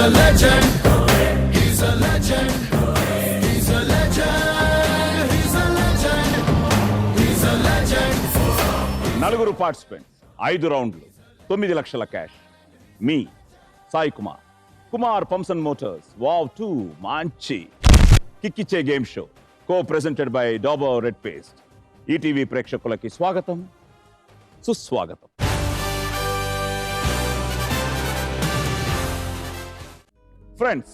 a legend. He's a legend. He's a legend. He's a legend. He's a legend. నలుగురు participants 5 రౌండ్లు 9 లక్షల cash. మీ Sai Kumar pumps and motors wow 2 మంచి కిక్కిచ్చే game show co presented by Dabur red paste. ETV ప్రేక్షకులకి స్వాగతం, సుస్వాగతం. ఫ్రెండ్స్,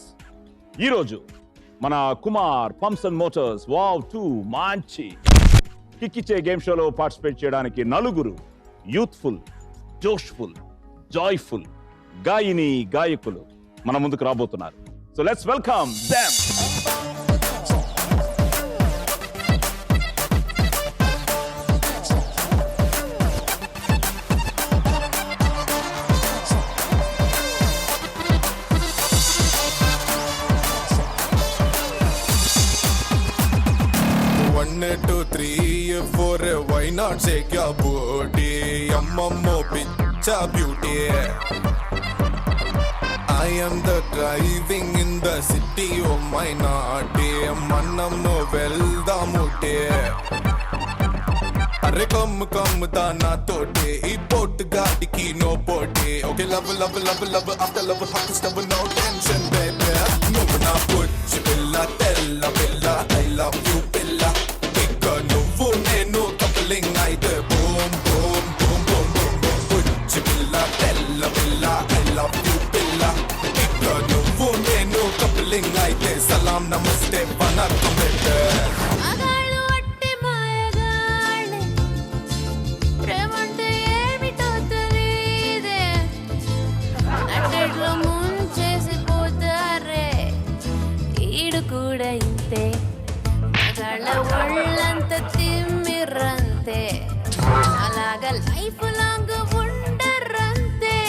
ఈరోజు మన కుమార్ పంప్సన్ మోటార్స్ వావ్ 2 మంచి కిక్కిచ్చే గేమ్ షోలో పార్టిసిపేట్ చేయడానికి నలుగురు యూత్ఫుల్, జోష్ఫుల్, జాయ్ఫుల్ గాయని గాయకులు మన ముందుకు రాబోతున్నారు. So let's welcome them. Why not shake your booty? Yamamo picture beauty. I am the driving in the city of my naughty. Manam no well the mute. Arre come da na tote. E boat gaadi ki no pote. Okay, love after love, hot stuff, no tension, baby. No na put billa, tella billa, I love you billa. Night, boom, boom, boom, boom, boom, boom. Pucci billa, bella, billa, I love you, billa. Ikka nuvu nenu coupling aite. Salam, namaste, vanakkam bette. Magalu atti mayagaale, premante emito telide. Nattedlo munchesi potare, idu kuda inte. Magala ollanta timmirante. అలాగ life long ఉండరంతే.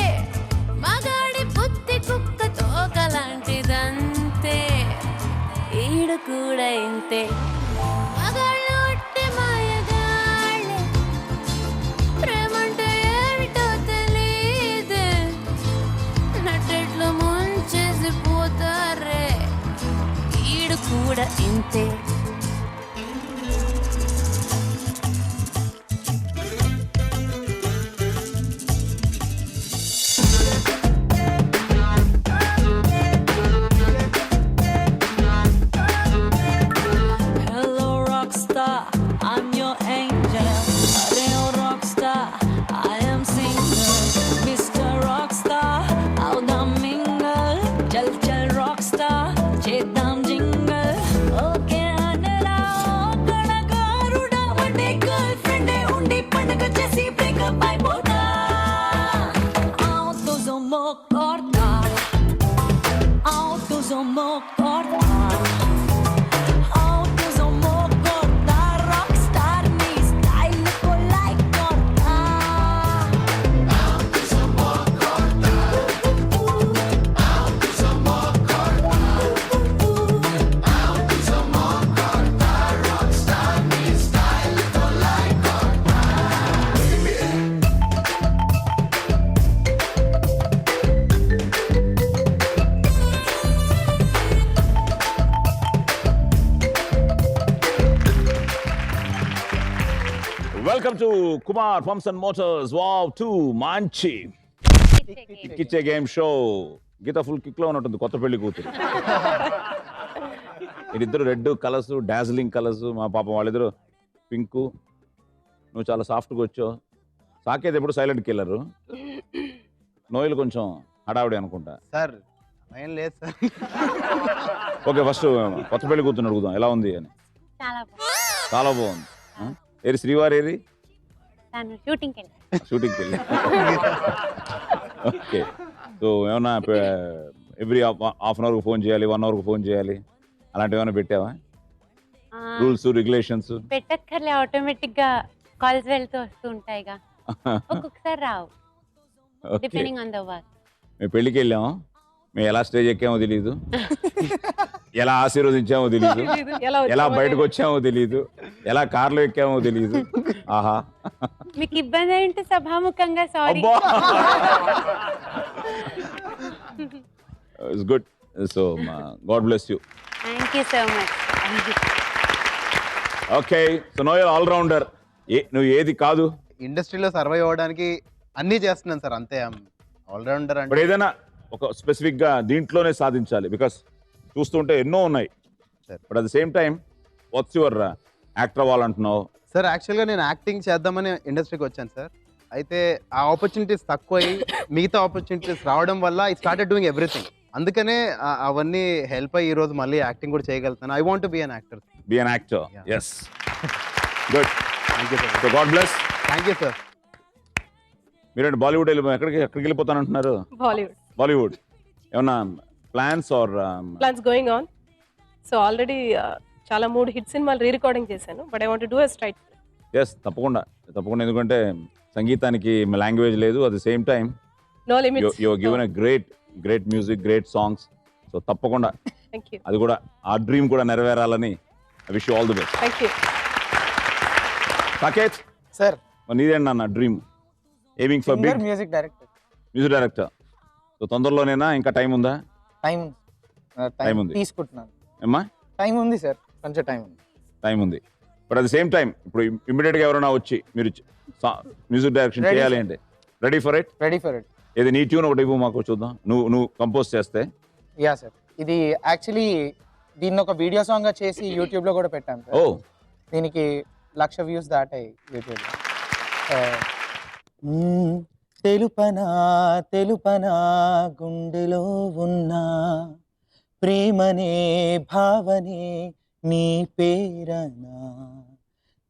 మగాడి బుద్ధి కుక్క తోకలాంటిదంతే. ఈడు కూడా ఇంతే. మగాళ్ళు ఒట్టి మాయగాళ్ళే, ప్రేమంటే ఏమిటో తెలీదే. నట్టెట్లు ముంచేసి పోతారే. ఈడు కూడా ఇంతే. Welcome to Kumar pumps and motors wow 2 మంచి కిక్కిచ్చే game show. Geetha full kick లో ఉన్నట్టుంది, కొత్త పెళ్లి కూతురు. వీళ్ళిద్దరు రెడ్ కలర్స్, డాజ్లింగ్ కలర్స్. మా పాపం వాళ్ళిద్దరు పింక్. నువ్వు చాలా సాఫ్ట్గా వచ్చావు. సాకేది ఎప్పుడు సైలెంట్ కిల్లరు. నోయిలు కొంచెం హడావిడి అనుకుంటా. సార్ ఏం లేదు సార్. ఓకే, ఫస్ట్ కొత్త పెళ్లి కూతురు అడుగుదాం ఎలా ఉంది అని. చాలా బాగుంది. ఏరి శ్రీవారి ఏరి షూటింగ్కి వెళ్ళి. ఓకే, సో ఏమన్నా ఎవ్రీ హాఫ్ అన్ అవర్కి ఫోన్ చేయాలి, 1 అవర్కి ఫోన్ చేయాలి, అలాంటివి ఏమైనా పెట్టావా? రూల్స్ రెగ్యులేషన్స్ పెట్టక్కర్లే, ఆటోమేటిక్ గా కాల్స్ వెళ్తూ వస్తూ ఉంటాయిగా. ఒక్కొక్కసారి రావు, డిపెండింగ్ ఆన్ ద వర్క్. మేము పెళ్లికి వెళ్ళాము, మేము ఎలా స్టేజ్ ఎక్కామో తెలియదు, ఎలా ఆశీర్వదించామో తెలియదు, ఎలా బయటకు వచ్చామో తెలియదు, ఎలా కార్లో ఎక్కామో తెలియదు. ఆహా, మీకు ఇబ్బంది ఏంటి? సభాముఖంగా sorry. It's good. So God bless you. Thank you so much. Okay, so Noel all rounder. నువ్వు ఏది కాదు, ఇండస్ట్రీలో సర్వైవ్ అవ్వడానికి అన్నీ చేస్తున్నాను సార్, అంతే. ఆల్రౌండర్ ఇప్పుడు అంటే ఏదైనా ఒక స్పెసిఫిక్ గా దీంట్లోనే సాధించాలి, బికాస్ చూస్తుంటే ఎన్నో ఉన్నాయి. Sure. But at the same time what's your actor అవ్వాలంటున్నావు? సార్ యాక్చువల్గా నేను యాక్టింగ్ చేద్దామని ఇండస్ట్రీకి వచ్చాను సార్. అయితే ఆ ఆపర్చునిటీస్ తక్కువై మిగతా ఆపర్చునిటీస్ రావడం వల్ల ఐ స్టార్టెడ్ డూయింగ్ ఎవ్రీథింగ్. అందుకనే అవన్నీ హెల్ప్ అయ్యి ఈ రోజు మళ్ళీ యాక్టింగ్ కూడా చేయగలుగుతాను. I want be an actor. Be an actor. Yeah. Yes, good. Thank you sir. So God bless. Thank you sir. మీరంటే బాలీవుడ్ ఎక్కడికి వెళ్ళిపోతానంటున్నారు? బాలీవుడ్ బాలీవుడ్ ఏమన్నా plans or plans going on. So already చాలా 3 hit సినిమాలు re recording చేశాను. But I want to do a straight. Yes, తప్పకుండా తప్పకుండా. ఎందుకంటే సంగీతానికి లాంగ్వేజ్ లేదు. At the same time no limits. You given a great music, great songs. So తప్పకుండా thank you. అది కూడా, ఆ డ్రీమ్ కూడా నెరవేరాలని I wish you all the best. Thank you. Saketh, sir నీదేంటి అన్న dream? Aiming for big music director. Music director. So తొందరలోనేనా? ఇంకా టైం ఉందా? టైం Time ఉంది. తీసుకుంటున్నాను. ఏమ్మా? టైం ఉంది సార్, కొంచెం టైం ఉంది. టైం ఉంది. But at the same time ఇప్పుడు ఇమ్మీడియట్గా ఎవరైనా వచ్చి మీరు మ్యూజిక్ డైరెక్షన్ Ready, చేయాలి sir. అంటే ready for it? Ready for it. ఏది నీ ట్యూన్ ఒకటి ఇవ్వు మాకు చూద్దాం. నువ్వు కంపోజ్ చేస్తే. యా సార్, ఇది యాక్చువల్లీ దీన్ని ఒక వీడియో సాంగ్ గా చేసి యూట్యూబ్ లో కూడా పెట్టాను ఓ, సార్. దీనికి 1,00,000 వ్యూస్ దాటాయి యూట్యూబ్ లో. తెలుపనా తెలుపనా గుండెలో ఉన్నా ప్రేమనే భావనే నీ పేరనా,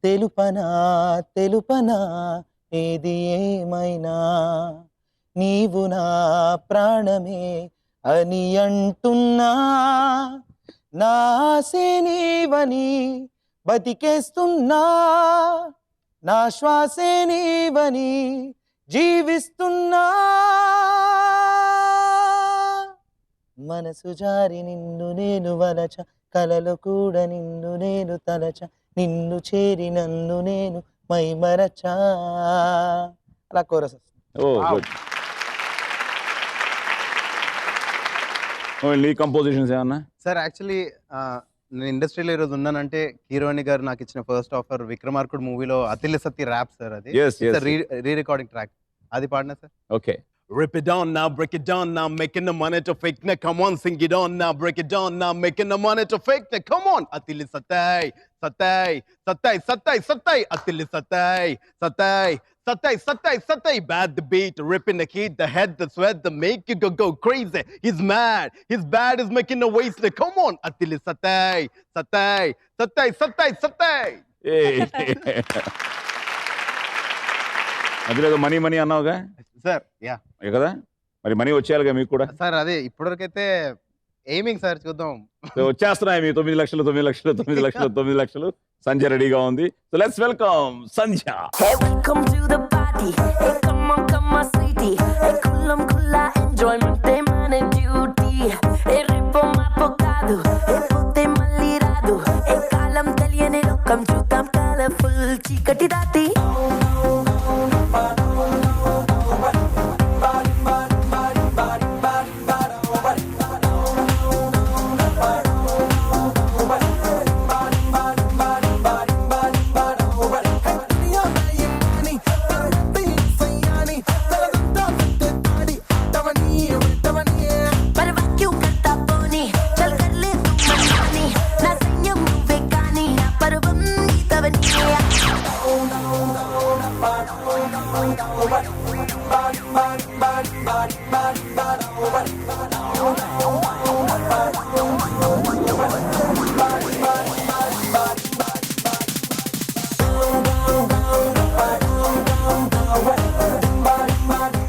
తెలుపనా తెలుపనా ఏది ఏమైనా నీవు నా ప్రాణమే అని అంటున్నా, నా ఆశే నీవని బతికేస్తున్నా, నా శ్వాసే నీవని జీవిస్తున్నా, మనసు జారి నిన్ను నేను వలచ, కలలో కూడా నిన్ను నేను తలచ, నిన్ను చేరి నన్ను నేను మై మరచా. అలా కోరస్. ఓ గుడ్. నీ కంపోజిషన్స్ ఏమన్నా? సార్ యాక్చువల్లీ నేను ఇండస్ట్రీలో ఈరోజు ఉన్నానంటే కీరవాణి గారు నాకు ఇచ్చిన ఫస్ట్ ఆఫర్ విక్రమార్కుడు మూవీలో అతిలి సత్తి ర్యాప్ సార్. అది Yes, yes. Re recording track, అది పాడినా sir. Okay. Rip it down now, break it down now, making the money to fake now. Come on, sing it on now, break it down now, making the money to fake now. Come on, Atili satay, satay, satay, satay, satay, Atili satay, satay, satay, satay, satay. Bad the beat, ripping the heat, the head, the sweat, the make you go crazy. He's mad, he's bad, is making the waste. Come on, Atili satay, satay, satay, satay, satay. మధ్యలో money money అన్నావుగా sir. Yeah కదా, మరి money వచ్చేయాలిగా మీకు కూడా. Sir అదే ఇప్పటివరకైతే aiming sir, చూద్దాం. So వచ్చేస్తున్నాయి మీ 9 లక్షలు 9 లక్షలు 9 లక్షలు 9 లక్షలు. సంధ్య రెడీగా ఉంది. So let's welcome Sandhya. Hey, welcome to the party. Hey, come on, sweetie. Hey, kulla enjoyment, hey, man, duty. Hey, ripo mapo kaadu. Hey, putte malli raadu. Hey, kalam teliyane lokam chudam colorful chikati dati.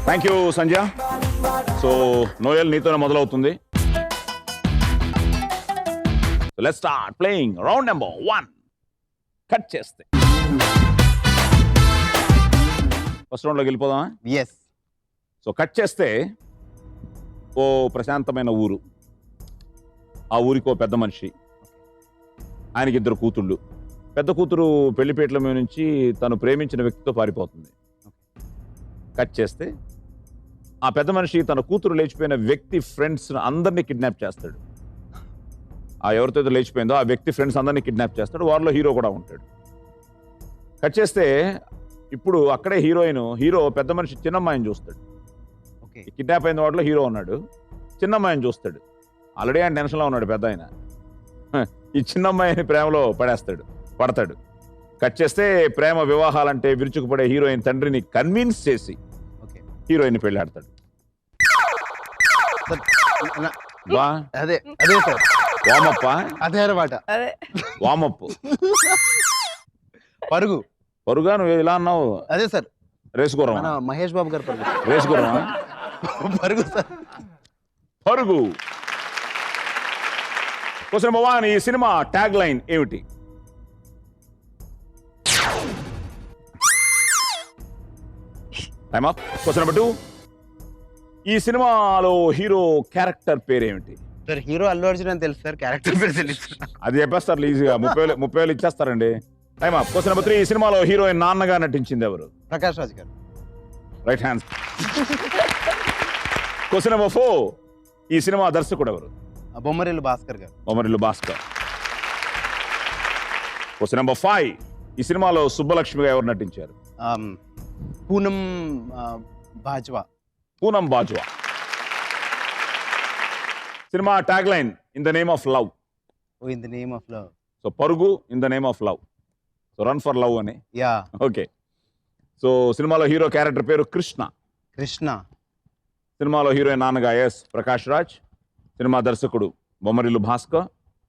Thank you Sandhya. So Noel నీతోనే మొదలవుతుంది. Let's start playing round number 1. Cut చేస్తే first రౌండ్లోకి వెళ్ళిపోదామా? Yes. So cut చేస్తే ఓ ప్రశాంతమైన ఊరు, ఆ ఊరికి ఓ పెద్ద మనిషి, ఆయనకి 2 కూతుళ్ళు. పెద్ద కూతురు పెళ్లిపేటల మీద నుంచి తను ప్రేమించిన వ్యక్తితో పారిపోతుంది. కట్ చేస్తే ఆ పెద్ద మనిషి తన కూతురు లేచిపోయిన వ్యక్తి ఫ్రెండ్స్ అందరినీ కిడ్నాప్ చేస్తాడు. ఆ ఎవరితో అయితే లేచిపోయిందో ఆ వ్యక్తి ఫ్రెండ్స్ అందరినీ కిడ్నాప్ చేస్తాడు. వారిలో హీరో కూడా ఉంటాడు. కట్ చేస్తే ఇప్పుడు అక్కడే హీరో పెద్ద మనిషి చిన్నమ్మాయిని చూస్తాడు. ఓకే. కిడ్నాప్ అయిన వాటిలో హీరో ఉన్నాడు. చిన్నమ్మాయిని చూస్తాడు. ఆల్రెడీ ఆయన టెన్షన్లో ఉన్నాడు పెద్ద ఆయన. ఈ చిన్నమ్మాయిని ప్రేమలో పడతాడు. కట్ చేస్తే ప్రేమ వివాహాలంటే విరుచుకుపడే హీరోయిన్ తండ్రిని కన్విన్స్ చేసి ఓకే. హీరోయిన్ పెళ్ళాడతాడు. బా అదే సార్, వామప్ప అదే అనమాట. అదే వామప్పు పరుగా నువ్వు ఇలా అన్నావు. అదే సార్, రేసుగుర్రం మన మహేష్ బాబు గారు రేసుగుర్రం పరుగు సార్. పరుగు. క్వశ్చన్ నెంబర్ 1, ఈ సినిమా ట్యాగ్ లైన్ ఏమిటి? Time up. క్వశ్చన్ నెంబర్ 2, ఈ సినిమాలో హీరో క్యారెక్టర్ పేరేమిటి? సార్ హీరో అల్లు అర్జున్ అని తెలుసు సార్, క్యారెక్టర్ పేరు తెలుసు. అది చెప్పేస్తారు ఈజీగా. 30,000 ఇచ్చేస్తారండి. Time up. క్వశ్చన్ నెంబర్ 3, ఈ సినిమాలో హీరోయిన్ నాన్నగా నటించింది ఎవరు? ప్రకాష్ రాజ్ గారు. Right hand. క్వశ్చన్ నెంబర్ 4, ఈ సినిమా దర్శకుడు ఎవరు? బొమ్మరిల్లు భాస్కర్ గారు. బొమ్మరిల్లు భాస్కర్. క్వశ్చన్ నెంబర్ 5, ఈ సినిమాలో సుబ్బలక్ష్మిగా ఎవరు నటించారు? పూనం బాజ్వా. పూనం బాజ్వా. సినిమా tagline in the name of love. In the name of love. So Parugu in the name of love. So run for love అని. యా. ఓకే. సో సినిమాలో హీరో క్యారెక్టర్ పేరు కృష్ణ. సినిమాలో హీరోయిన్ నాన్నగా ప్రకాష్ రాజ్. సినిమా దర్శకుడు బొమ్మరిల్లు భాస్కర్.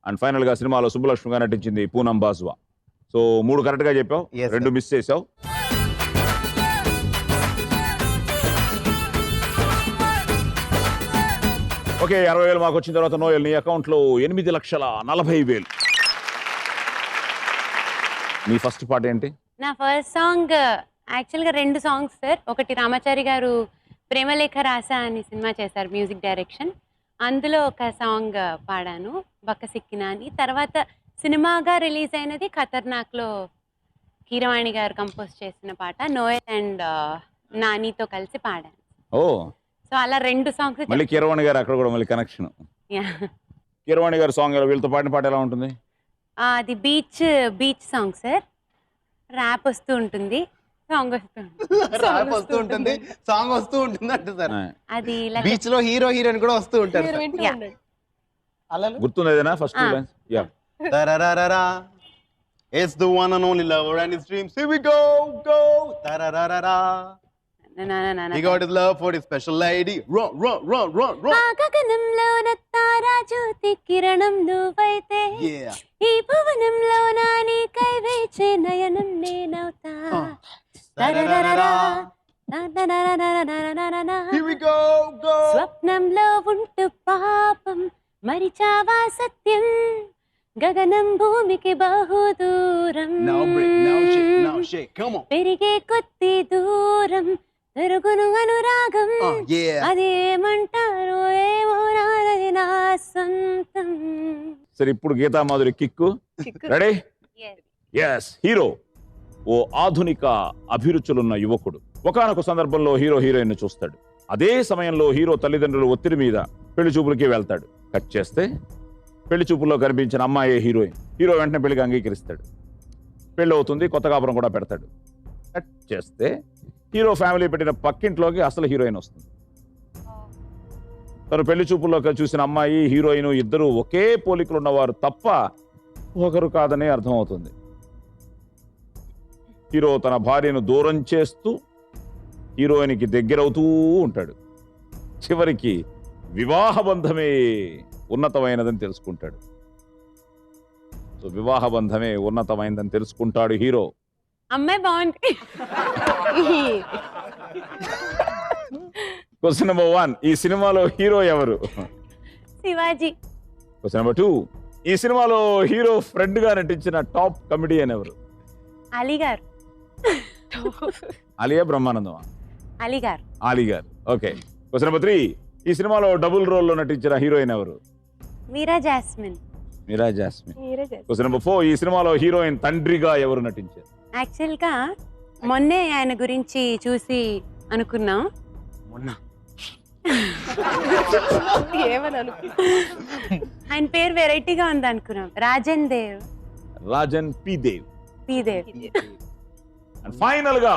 అండ్ ఫైనల్ గా సినిమాలో సుబ్బలక్ష్మిగా నటించింది పూనం బాజ్వా. సో 3 కరెక్ట్ గా చెప్పావు, Yes, 2 మిస్ చేసావు. ఓకే, 60,000 మాకు వచ్చిన తర్వాత నోయల్ నీ అకౌంట్ లో 8,40,000. నీ ఫస్ట్ పాట ఏంటి? నా ఫస్ట్ సాంగ్ యాక్చువల్గా 2 సాంగ్స్ సార్. ఒకటి రామాచారి గారు ప్రేమలేఖ రాస అని సినిమా చేశారు, మ్యూజిక్ డైరెక్షన్. అందులో ఒక సాంగ్ పాడాను, బక్క సిక్కిన అని. తర్వాత సినిమాగా రిలీజ్ అయినది ఖతర్నాక్లో కీరవాణి గారు కంపోజ్ చేసిన పాట, నోయల్ అండ్ నానితో కలిసి పాడాను. ఓ, సో అలా 2 సాంగ్స్. మళ్ళీ కీరవాణి గారు అక్కడ కూడా మళ్ళీ కనెక్షన్. కీరవాణి గారు సాంగ్ వీళ్ళతో పాడిన పాట ఎలా ఉంటుంది? అది బీచ్ సాంగ్ సార్. ర్యాప్ వస్తూ ఉంటుంది, సాంగ్ వస్తూ ఉంటుంది. సాంగ్ వస్తూ ఉంటుంది అంటే సార్. అది బీచ్ లో హీరోయిన్ కూడా వస్తూ ఉంటారు. గుర్తుంది ఏదైనా first lines? Yeah. Tarararara. It's the one and only lover and his dreams. Here we go. Tarararara. He got his love for his special lady. Run. గగనంలో తారా జ్యోతి కిరణం నువ్వైతే, Yeah. ఈ భువనంలో నాని కై వేచే నయనం నేనవుతా. Tarararara. Here we go. స్వప్నంలో ఉంటూ పాపం మరిచావా సత్యం, గగనం భూమికి బహుదూరం. Now break. Now shake. Come on. పెరిగే కొద్ది దూరం పెరుగును అనురాగం. Yeah. అదేమంటారు ఏమో నాది నా సొంతం. సరే, ఇప్పుడు Geetha Madhuri kick. Ready? Yes. Hero ఓ ఆధునిక అభిరుచులున్న యువకుడు. ఒకానొక సందర్భంలో హీరోయిన్ చూస్తాడు. అదే సమయంలో హీరో తల్లిదండ్రులు ఒత్తిడి మీద పెళ్లి చూపులకి వెళ్తాడు. కట్ చేస్తే పెళ్లి చూపుల్లో కనిపించిన అమ్మాయే హీరోయిన్. హీరో వెంటనే పెళ్లికి అంగీకరిస్తాడు. పెళ్లి అవుతుంది, కొత్త కాపురం కూడా పెడతాడు. కట్ చేస్తే హీరో ఫ్యామిలీ పెట్టిన పక్కింట్లోకి అసలు హీరోయిన్ వస్తుంది. తను పెళ్లి చూపుల్లో చూసిన అమ్మాయి హీరోయిన్ ఇద్దరు ఒకే పోలికలు ఉన్నవారు తప్ప ఒకరు కాదని అర్థమవుతుంది. హీరో తన భార్యను దూరం చేస్తూ హీరోయిన్కి దగ్గరవుతూ ఉంటాడు. చివరికి వివాహ బంధమే ఉన్నతమైనదని తెలుసుకుంటాడు. సో వివాహ బంధమే ఉన్నతమైనదని తెలుసుకుంటాడు హీరో. అమ్మాయి బాగుంది. క్వశ్చన్ నెంబర్ 1, ఈ సినిమాలో హీరో ఎవరు? శివాజీ. క్వశ్చన్ నెంబర్ 2, ఈ సినిమాలో హీరో ఫ్రెండ్ గా నటించిన టాప్ కమెడియన్ ఎవరు? అలీ గారు. అలియా బ్రహ్మానందమా? అలీ గారు. ఓకే. క్వశ్చన్ నెంబర్ 3, ఈ సినిమాలో డబుల్ రోల్ లో నటించిన హీరోయిన్ ఎవరు? మీరా జాస్మిన్. క్వశ్చన్ నెంబర్ 4, ఈ సినిమాలో హీరోయిన్ తండ్రిగా ఎవరు నటించారు? యాక్చువల్గా మొన్నే ఆయన గురించి చూసి అనుకున్నాం. మొన్న ఏమని అనుకో. ఆయన పేరు వెరైటీగా ఉంది అనుకున్నాం. Rajan Dev. Rajan P Dev. P Dev. And final గా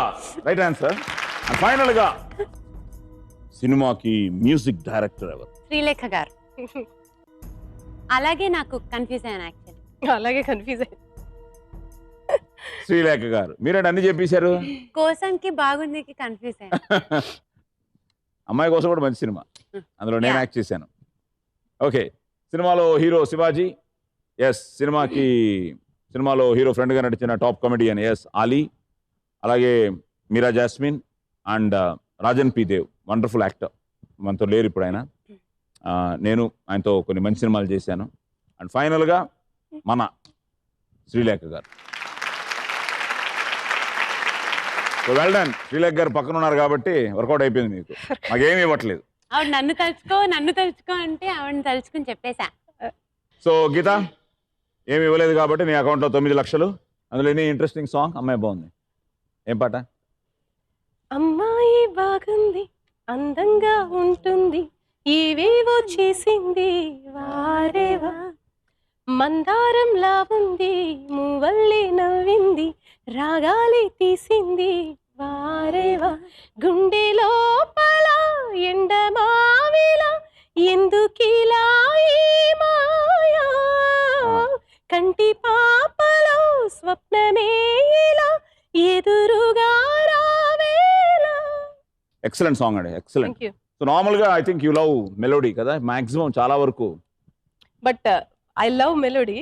రైట్ ఆన్సర్. అండ్ ఫైనల్ గా సినిమాకి మ్యూజిక్ డైరెక్టర్ ఎవరు? శ్రీలేఖ గారు. అలాగే నాకు కన్ఫ్యూజ్ అయ్యాను యాక్చువల్లీ. అలాగే కన్ఫ్యూజ్ అయ్యింది. శ్రీలేఖ గారు. మీరేంటి అన్ని చెప్పేశారు? కోసంకి బాగుందికి కన్ఫ్యూజ్ అయ్యాను. అమ్మాయి కోసం కూడా మంచి సినిమా, అందులో నేను యాక్ట్ చేశాను. ఓకే, సినిమాలో హీరో శివాజీ. ఎస్. సినిమాలో హీరో ఫ్రెండ్గా నడిచిన టాప్ కామెడియన్ ఎస్ ఆలీ. అలాగే Meera Jasmine and Rajan P Dev, wonderful actor. మనతో లేరు ఇప్పుడు ఆయన. నేను ఆయనతో కొన్ని మంచి సినిమాలు చేశాను. అండ్ ఫైనల్గా మన శ్రీలేఖ గారు. So well done. శ్రీలేఖ గారు పక్కన ఉన్నారు కాబట్టి వర్కౌట్ అయిపోయింది మీకు. మాకేమీ ఇవ్వట్లేదు. ఆవిడ నన్ను తలుచుకో అంటే ఆవిడని తలుచుకుని చెప్పేశా. సో గీత ఏమి ఇవ్వలేదు కాబట్టి నీ అకౌంట్లో 9 లక్షలు. అందులో ఎనీ ఇంట్రెస్టింగ్ సాంగ్? అమ్మాయి బాగుంది. ఏం పాట? అమ్మాయి బాగుంది, అందంగా ఉంటుంది, ఏవేవో చేసింది వారేవా, మందారంలా ఉంది, మూవల్లి నవ్వింది, రాగాలి తీసింది వారేవా, గుండె లోపల ఎండమావిలా ఎందుకిలా ఈ మాయా, కంటి పాపలో స్వప్నమే ఇలా ఎదురుగా రావేలా. ఎక్సలెంట్ సాంగ్ అండి, ఎక్సలెంట్. Thank you. సో నార్మల్గా I think you love melody కదా మాక్సిమం చాలా వరకు. But I love melody.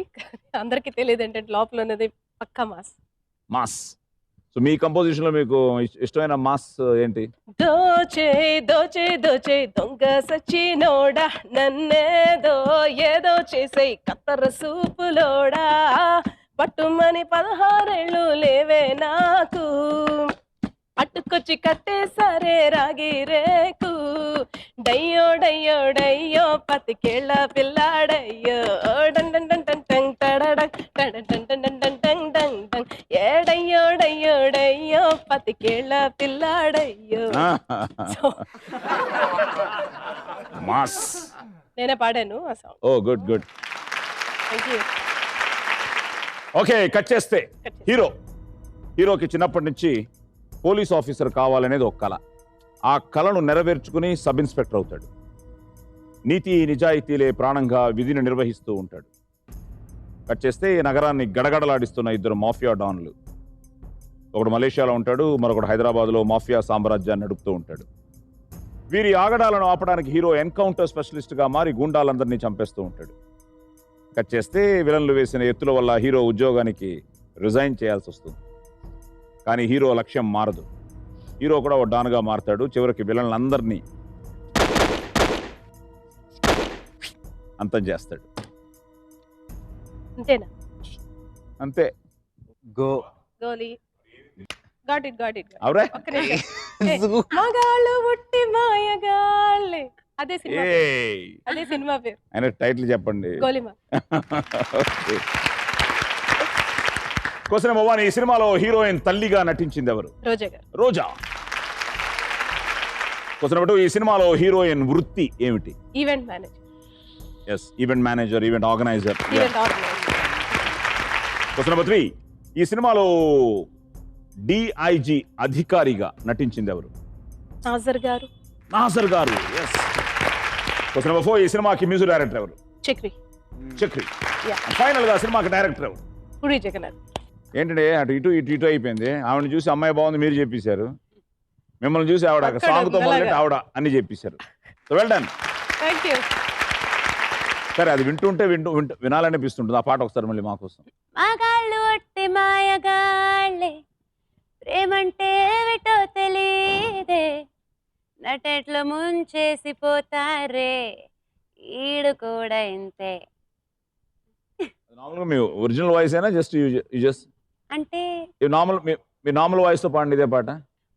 అందరికీ తెలియదు ఏంటంటే లోపల ఉన్నది పక్కా మాస్. సో మీ కంపోజిషన్లో మీకు ఇష్టమైన మాస్ ఏంటి? దోచే దోచే దోచే దొంగ సచ్చినోడా, నన్నేదో ఏదో చేసే కత్తర సూపులోడా, పట్టుమని 16 ఏళ్ళు లేవే నాకు, అట్టుకొచ్చి కట్టేసరే రాగి రేకు, డయ్యో డయ్యో డయ్యో 10 కేళ్ళ పిల్లాడయ్యో, డండన్ డండన్ టంగ్ టడడక్ టడన్ డండన్ టంగ్ టంగ్ టంగ్, ఏడయ్యో డయ్యో డయ్యో 10 కేళ్ళ పిల్లాడయ్యో. మాస్. నేనే పాడాను ఆ song. Oh good good. Thank you. Okay, cut చేస్తే హీరోకి చిన్నప్పటి నుంచి పోలీస్ ఆఫీసర్ కావాలనేది ఒక కళ. ఆ కళను నెరవేర్చుకుని సబ్ ఇన్స్పెక్టర్ అవుతాడు. నీతి నిజాయితీలే ప్రాణంగా విధిని నిర్వహిస్తూ ఉంటాడు. కట్ చేస్తే ఈ నగరాన్ని గడగడలాడిస్తున్న 2 మాఫియా డాన్లు. ఒకడు మలేషియాలో ఉంటాడు, మరొకడు హైదరాబాద్లో మాఫియా సామ్రాజ్యాన్ని నడుపుతూ ఉంటాడు. వీరి ఆగడాలను ఆపడానికి హీరో ఎన్కౌంటర్ స్పెషలిస్ట్గా మారి గూండాలందరినీ చంపేస్తూ ఉంటాడు. కట్ చేస్తే విలన్లు వేసిన ఎత్తుల వల్ల హీరో ఉద్యోగానికి రిజైన్ చేయాల్సి వస్తుంది. కానీ హీరో లక్ష్యం మారదు. హీరో కూడా ఒక డాన్గా మారతాడు. చివరికి విలన్లందరినీ అంతం చేస్తాడు. అంతేనా? అంతే. గోలీ. Got it. అవురా? ఒక్క నిమిషం. మగాళ్ళు ఉట్టి మాయగాళ్ళే. అదే సినిమా పేరు. ఆయన టైటిల్ చెప్పండి. గోలీమా. Question number 1. ఈ సినిమాలో హీరోయిన్ తల్లిగా నటించింది ఎవరు? రోజా. Question number 2. ఈ సినిమాలో హీరోయిన్ వృత్తి ఏమిటి? Event manager. Yes, event manager, event organiser. Question number 3. ఈ సినిమాలో డిఐజీ అధికారిగా నటించింది ఎవరు? నాజర్ గారు. ఎస్. Question number 4. ఈ సినిమాకి మ్యూజిక్ డైరెక్టర్ ఎవరు? చక్రి. ఫైనల్ గా సినిమాకి డైరెక్టర్ ఎవరు? పూరి జగన్నాథ్. ఏంటంటే అటు ఇటు అయిపోయింది. ఆవిడని చూసి అమ్మాయి బాగుంది మీరు చెప్పేశారు, మిమ్మల్ని చూసి ఆవిడ సాంగ్ తో మొదలెట్టి ఆవిడ అన్ని చెప్పేశారు. So well done. Thank you. సరే, అది వింటుంటే వినాలనిపిస్తుంటుంది. ఆ పాట ఒకసారి మళ్ళీ మాకోసం. మగాళ్ళు ఒట్టి మాయగాళ్ళే, ప్రేమంటే ఏమిటో తెలీదే, నటెట్లో ముంచేసి పోతారే, ఈడు కూడా ఇంతే. నార్మల్గా మీ ఒరిజినల్ వాయిస్ అయినా జస్ట్ అంటే మీ నార్మల్ వాయిస్ తో పాడండి ఇదే పాట.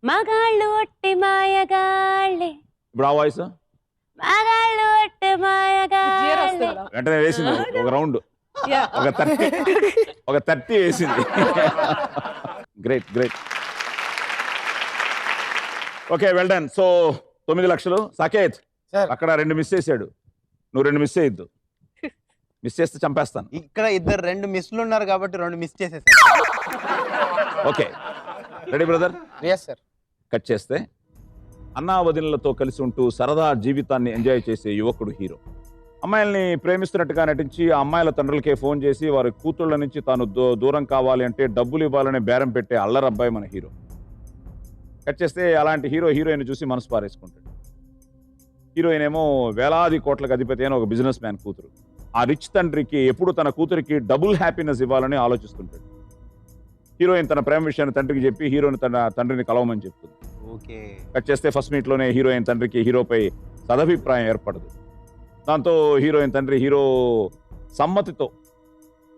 మగాళ్ళు ఒట్టి మాయగాళ్ళే. ఇప్పుడు ఆ వాయిస్ మగాళ్ళు ఒట్టి మాయగాళ్ళే. వెంటనే వేసింది ఒక రౌండ్, ఒక 30 వేసింది. Great. Okay, well done. So 9 లక్షలు. సాకేత్, సార్ అక్కడ 2 మిస్ చేశాడు, నువ్వు 2 మిస్ చేయొద్దు. మిస్ చేస్తే చంపేస్తాను. ఇక్కడ 2 మిస్లు ఉన్నారు కాబట్టి 2 మిస్ చేసేసాను. Okay, ready brother? Yes sir. Cut చేస్తే అన్నా వదినలతో కలిసి ఉంటూ సరదా జీవితాన్ని ఎంజాయ్ చేసే యువకుడు హీరో. అమ్మాయిల్ని ప్రేమిస్తున్నట్టుగా నటించి ఆ అమ్మాయిల తండ్రులకే ఫోన్ చేసి వారి కూతుళ్ళ నుంచి తాను దూరం కావాలి అంటే డబ్బులు ఇవ్వాలని బేరం పెట్టే అల్లరబ్బాయి మన హీరో. కట్ చేస్తే అలాంటి హీరోయిన్ చూసి మనసు పారేసుకుంటాడు. హీరోయిన్ ఏమో వేలాది కోట్లకు అధిపతి అయిన ఒక బిజినెస్ మ్యాన్ కూతురు. ఆ రిచ్ తండ్రికి ఎప్పుడు తన కూతురికి డబుల్ హ్యాపీనెస్ ఇవ్వాలని ఆలోచిస్తుంటాడు. హీరోయిన్ తన ప్రేమ విషయాన్ని తండ్రికి చెప్పి హీరోని తన తండ్రిని కలవమని చెప్తుంది. ఓకే. కట్ చేస్తే ఫస్ట్ మీట్లోనే హీరోయిన్ తండ్రికి హీరోపై సదభిప్రాయం ఏర్పడదు. దాంతో హీరోయిన్ తండ్రి హీరో సమ్మతితో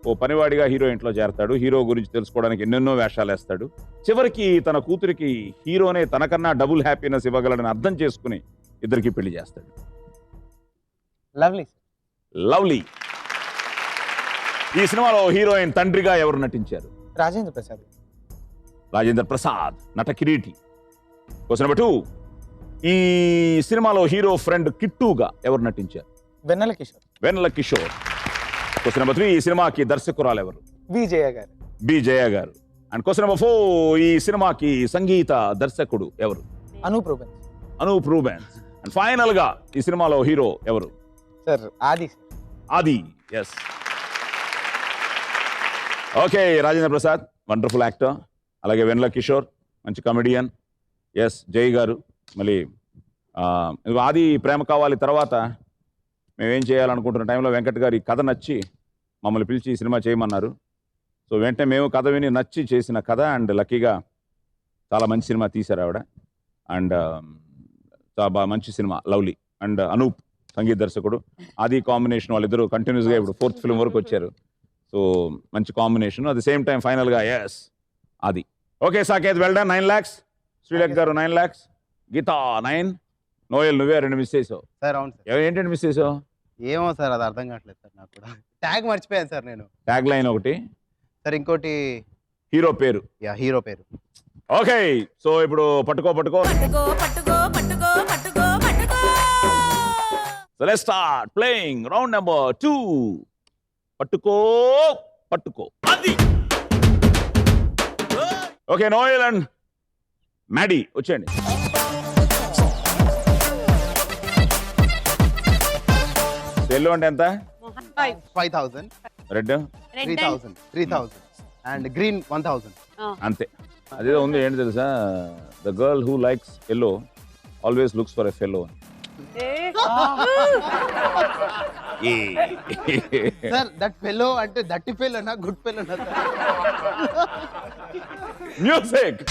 ఓ పనివాడిగా హీరో ఇంట్లో చేరతాడు. హీరో గురించి తెలుసుకోవడానికి ఎన్నెన్నో వేషాలు వేస్తాడు. చివరికి తన కూతురికి హీరోనే తనకన్నా డబుల్ హ్యాపీనెస్ ఇవ్వగలడని అర్థం చేసుకుని ఇద్దరికి పెళ్లి చేస్తాడు. లవ్లీ. లవ్లీ. ఈ సినిమాలో హీరోయిన్ తండ్రిగా ఎవరు నటించారు? రాజేంద్ర ప్రసాద్. రాజేంద్ర ప్రసాద్, నట కిరీటి. క్వశ్చన్ నెంబర్ 2, ఈ సినిమాలో హీరో ఫ్రెండ్ కిట్టుగా ఎవరు నటించారు? వెన్నెల కిషోర్. వెన్నెల కిషోర్. క్వశ్చన్ నెంబర్ 3, ఈ సినిమాకి దర్శకురాలు ఎవరు? విజయ గారు. బి జయ గారు. అండ్ క్వశ్చన్ నెంబర్ 4, ఈ సినిమాకి సంగీత దర్శకుడు ఎవరు? Anoop Rubens. Anoop Rubens. And final గా ఈ సినిమాలో హీరో ఎవరు? Sir Aadi. Aadi. Yes. Okay, Rajendra Prasad wonderful actor, అలాగే వెన్నెల కిషోర్ మంచి కమెడియన్. ఎస్, జై గారు. మళ్ళీ ఆది ప్రేమ కావాలి తర్వాత మేమేం చేయాలనుకుంటున్న టైంలో వెంకట్ గారి కథ నచ్చి మమ్మల్ని పిలిచి ఈ సినిమా చేయమన్నారు. సో వెంటనే మేము కథ విని నచ్చి చేసిన కథ. అండ్ లక్కీగా చాలా మంచి సినిమా తీశారు ఆవిడ. అండ్ చాలా బాగా మంచి సినిమా లవ్లీ. అండ్ అనూప్ సంగీత దర్శకుడు. ఆది కాంబినేషన్ వాళ్ళిద్దరూ కంటిన్యూస్గా ఇప్పుడు 4th ఫిల్మ్ వరకు వచ్చారు. సో మంచి combination. At the same time ఫైనల్గా yes Aadi. Okay Saketh, well done. 9 lakhs. Srilekh గారు 9 lakhs. గీతా 9. నోయల్ నువ్వే 2 మిస్ చేసావు. సార్ అవును సార్. ఏంటంటే మిస్ చేసావు? ఏమో సార్, అది అర్థం కావట్లేదు సార్ నాకు కూడా. ట్యాగ్ మర్చిపోయాను సార్ నేను. ట్యాగ్ లైన్ ఒకటి, సార్ ఇంకోటి హీరో పేరు. యా, హీరో పేరు. ఓకే, సో ఇప్పుడు పట్టుకో. So let's start playing round number 2. పట్టుకో. అది. ఓకే, నోయల్ అండ్ మ్యాడీ వచ్చేయండి. ఎల్లో అంటే ఎంత? 5,000. Red 3,000 and green 1,000. అంతే. అదేదో ఉంది, ఏంటి తెలుసా? The girl who likes yellow always looks for a fellow. Sir that fellow అంటే దట్టి ఫెలో నా గుడ్ ఫెలో నా? మ్యూజిక్.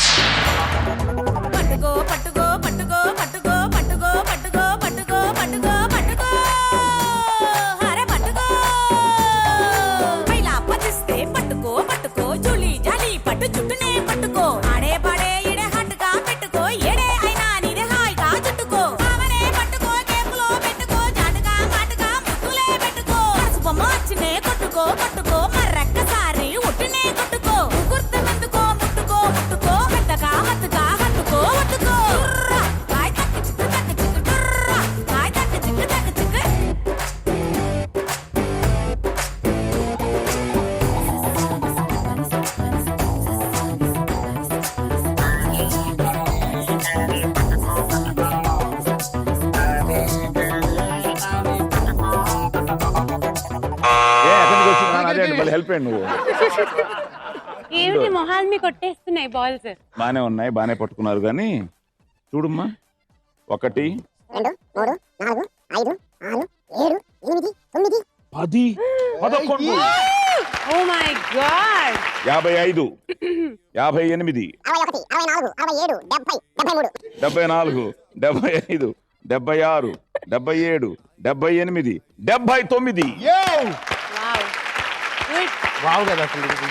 హెల్ప్ అయ్యండి నువ్వు. ఏమిటి మొహాల్ మీ కొట్టేస్తున్నాయి బాల్స్? బానే ఉన్నాయి, బానే పట్టుకున్నారు. కానీ చూడమ్మా, 1 2 3 4 5 6 7 8 9 10 11. Oh my God. 55 58 64 67 70 74 75 76 77 78 79. వావ్ కదా అసలు ఇది.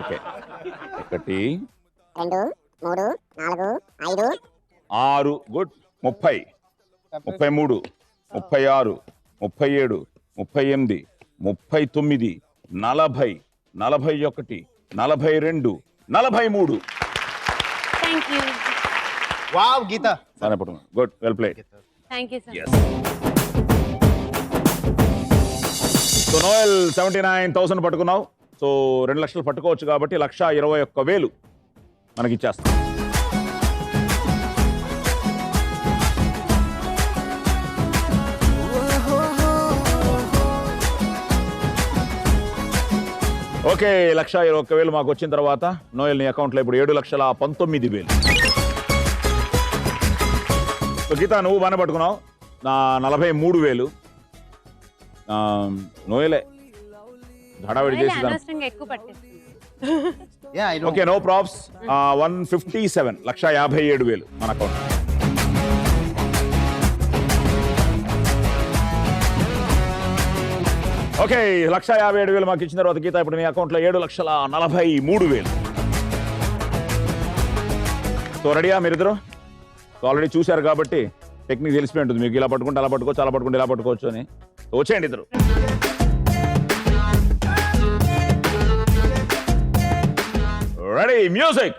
Okay, 1 2 3 4 5 6 good. 30 33 36 37 38 39 40 41 42 43. Thank you. Wow Geetha బాగానే పట్టుకున్నావు. Good, well played. Thank you sir. So Noel 79,000 పట్టుకున్నావు. సో 2 లక్షలు పట్టుకోవచ్చు కాబట్టి 1,21,000 మనకి ఇచ్చేస్తాం. ఓకే, 1,21,000 మాకు వచ్చిన తర్వాత నోయల్ నీ అకౌంట్లో ఇప్పుడు 7,19,000. సో గీత నువ్వు బాగానే పట్టుకున్నావు. నా 43,000. నోయలే హడావిడి చేసి అనవసరంగా ఎక్కువ పట్టేస్తుంది. Okay, no probs. 157, 1,57,000 మన అకౌంట్. ఓకే, 1,57,000 మాకు ఇచ్చిన తర్వాత గీత ఇప్పుడు నీ అకౌంట్లో 7,43,000. సో రెడీయా మీరిద్దరు? ఆల్రెడీ చూశారు కాబట్టి టెక్నిక్ తెలిసిపోయి ఉంటుంది మీకు. ఇలా పట్టుకుంటే అలా పట్టుకోవచ్చు, అలా పట్టుకుంటే ఇలా పట్టుకోవచ్చు అని. వచ్చేయండి ఇద్దరు. Ready, music.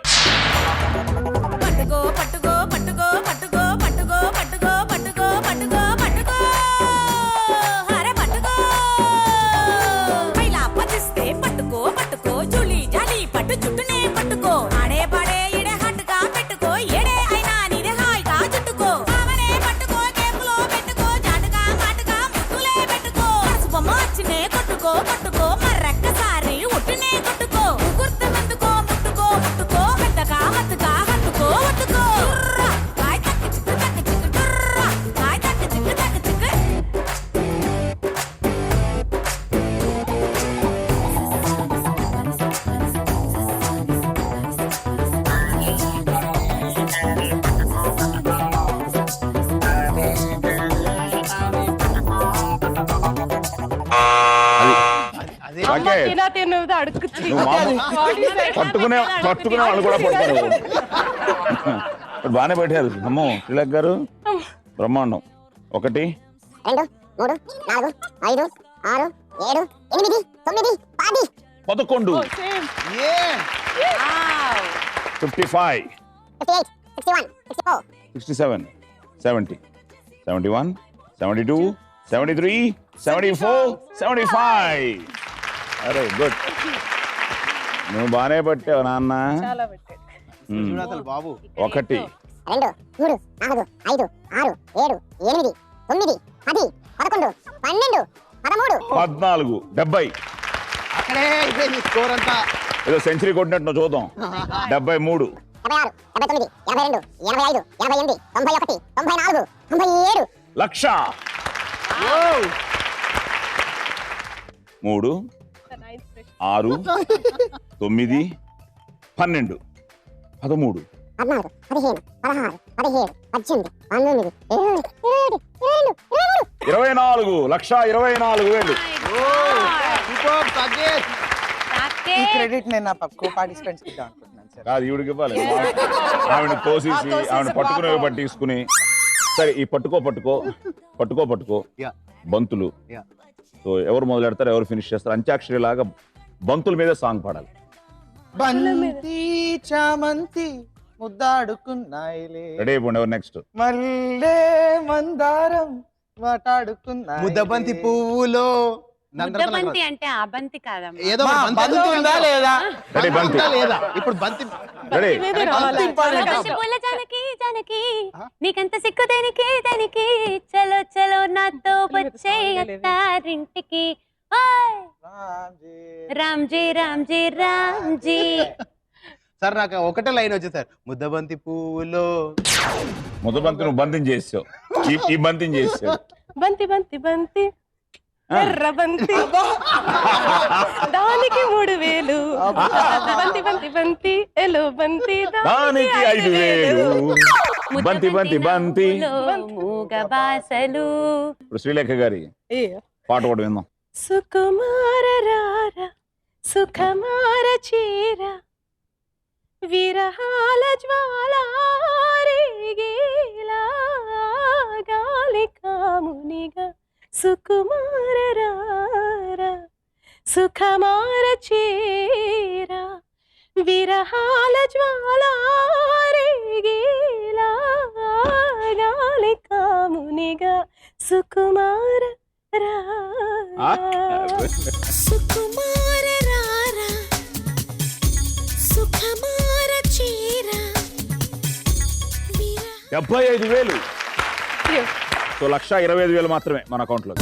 పట్టుకో పట్టుకో పట్టుకో పట్టుకో పట్టుకో పట్టుకో పట్టుకో పట్టుకో పట్టుకో హరే పట్టుకో పైలా పదిస్తే పట్టుకో పట్టుకో జూలి జాలి పట్టు చుట్టూనే పట్టుకో ఆడే పాడే ఇడే హట్టుగా పెట్టుకో ఏడే అయినా నీదే హాయిగా చుట్టుకో ఆవనే పట్టుకో కేపులో పెట్టుకో జాటుగా మాటుగా ముట్టులే పెట్టుకో బొమ్మ వచ్చినే కొట్టుకో కొట్టుకో మర్రక్కసారి ఉట్టునే కొట్టుకో గుర్తమందుకో ముట్టుకో ముట్టుకో పెద్దగా మత్తుగా హత్తుకో ఒట్టుకో కాయ్ తక్కి చిక్కు కాయ్ తక్కి చిక్కు అదే ఓకే, అడుగుచ్చి నువ్వు పట్టుకునే వాళ్ళు కూడా పట్టుకునే బాగానే పెట్టారు. అమ్మో శ్రీలేఖ గారు బ్రహ్మాండం. 1 2 3 4 5 6 7 8 9 10 11 55 58 61 64 67 70 71 72 73 74 75. అరే గుడ్, నువ్వు బాగానే పట్టావు నాన్న. చాలా పెట్టాడు. చూడు అసలు బాబు. 1 2 3 4 5 6 7 8 9 10 11 12 13 14 70. అక్కడే అయిపోయింది స్కోర్ అంతా. ఏదో సెంచరీ కొట్టినట్టు చూద్దాం. 73 76 79 82 85 88 91 94 97 లక్ష. 3 6 9 12 13 14 15 16 17 18 19 20 24 1,24,000. సూపర్ సాకేత్. ఈ క్రెడిట్ నేను నా కో పార్టిసిపెంట్స్ కి ఇద్దాం అనుకుంటున్నాను సార్. కాదు, ఈవిడికి ఇవ్వాలి. ఆవిడ తోసేసి ఆవిడ పట్టుకునే పట్టించుకుని. సరే, ఈ పట్టుకో Yeah. బంతులు. Yeah. సో ఎవరు మొదలెడతారు, ఎవరు ఫినిష్ చేస్తారు, అంత్యాక్షరి లాగా బంతుల మీద సాంగ్ పాడాలి. బంతి చామంతి ముద్దాడుకున్నాయిలే, రెడీ అయిపోండి. ఎవరు నెక్స్ట్? మల్లె మందారం మాట్లాడుకున్నాయి. ముద్దబంతి పువ్వులో ముద్దబంతి అంటే ఆ బంతి కాదమ్మా. ఏదో మా బంతి బంతి ఉందా లేదా? రెడీ, బంతి. ఉందా లేదా? ఇప్పుడు బంతి రెడీ. బంతి important. బంతి పూల జానకి జానకి నీకంత సిక్కు దేనికి చలో చలో నాతో వచ్చే అత్తారింటికి. ఓయ్ రామ్జీ రామ్జీ రామ్జీ. సార్ నాకు ఒకటే లైన్ వచ్చేది సార్. ముద్దబంతి పువ్వులో ముద్దబంతి నువ్వు బంతిని చేసావు, ఈ బంతిని చేసావు. బంతి బంతి బంతి ఎర్ర బంతి దానికి 3,000 బంతి బంతి బంతి ఎలో బంతి దానికి 5,000 బంతి మూగ బాసలు. ఇప్పుడు శ్రీలేఖ గారి పాట కూడా విందాం. సుకుమార రార సుఖమార చీర విరహాల జ్వాలారేగేలా గాలి కామునిగా సుకుమార రార సుఖమార చీర విరహాల జ్వాలారేగేలా కరగాలి కామునిగా సుకుమార ఆ, సుకుమార రారా సుఖమార చీర 75,000. సో 1,25,000 మాత్రమే మన అకౌంట్లో.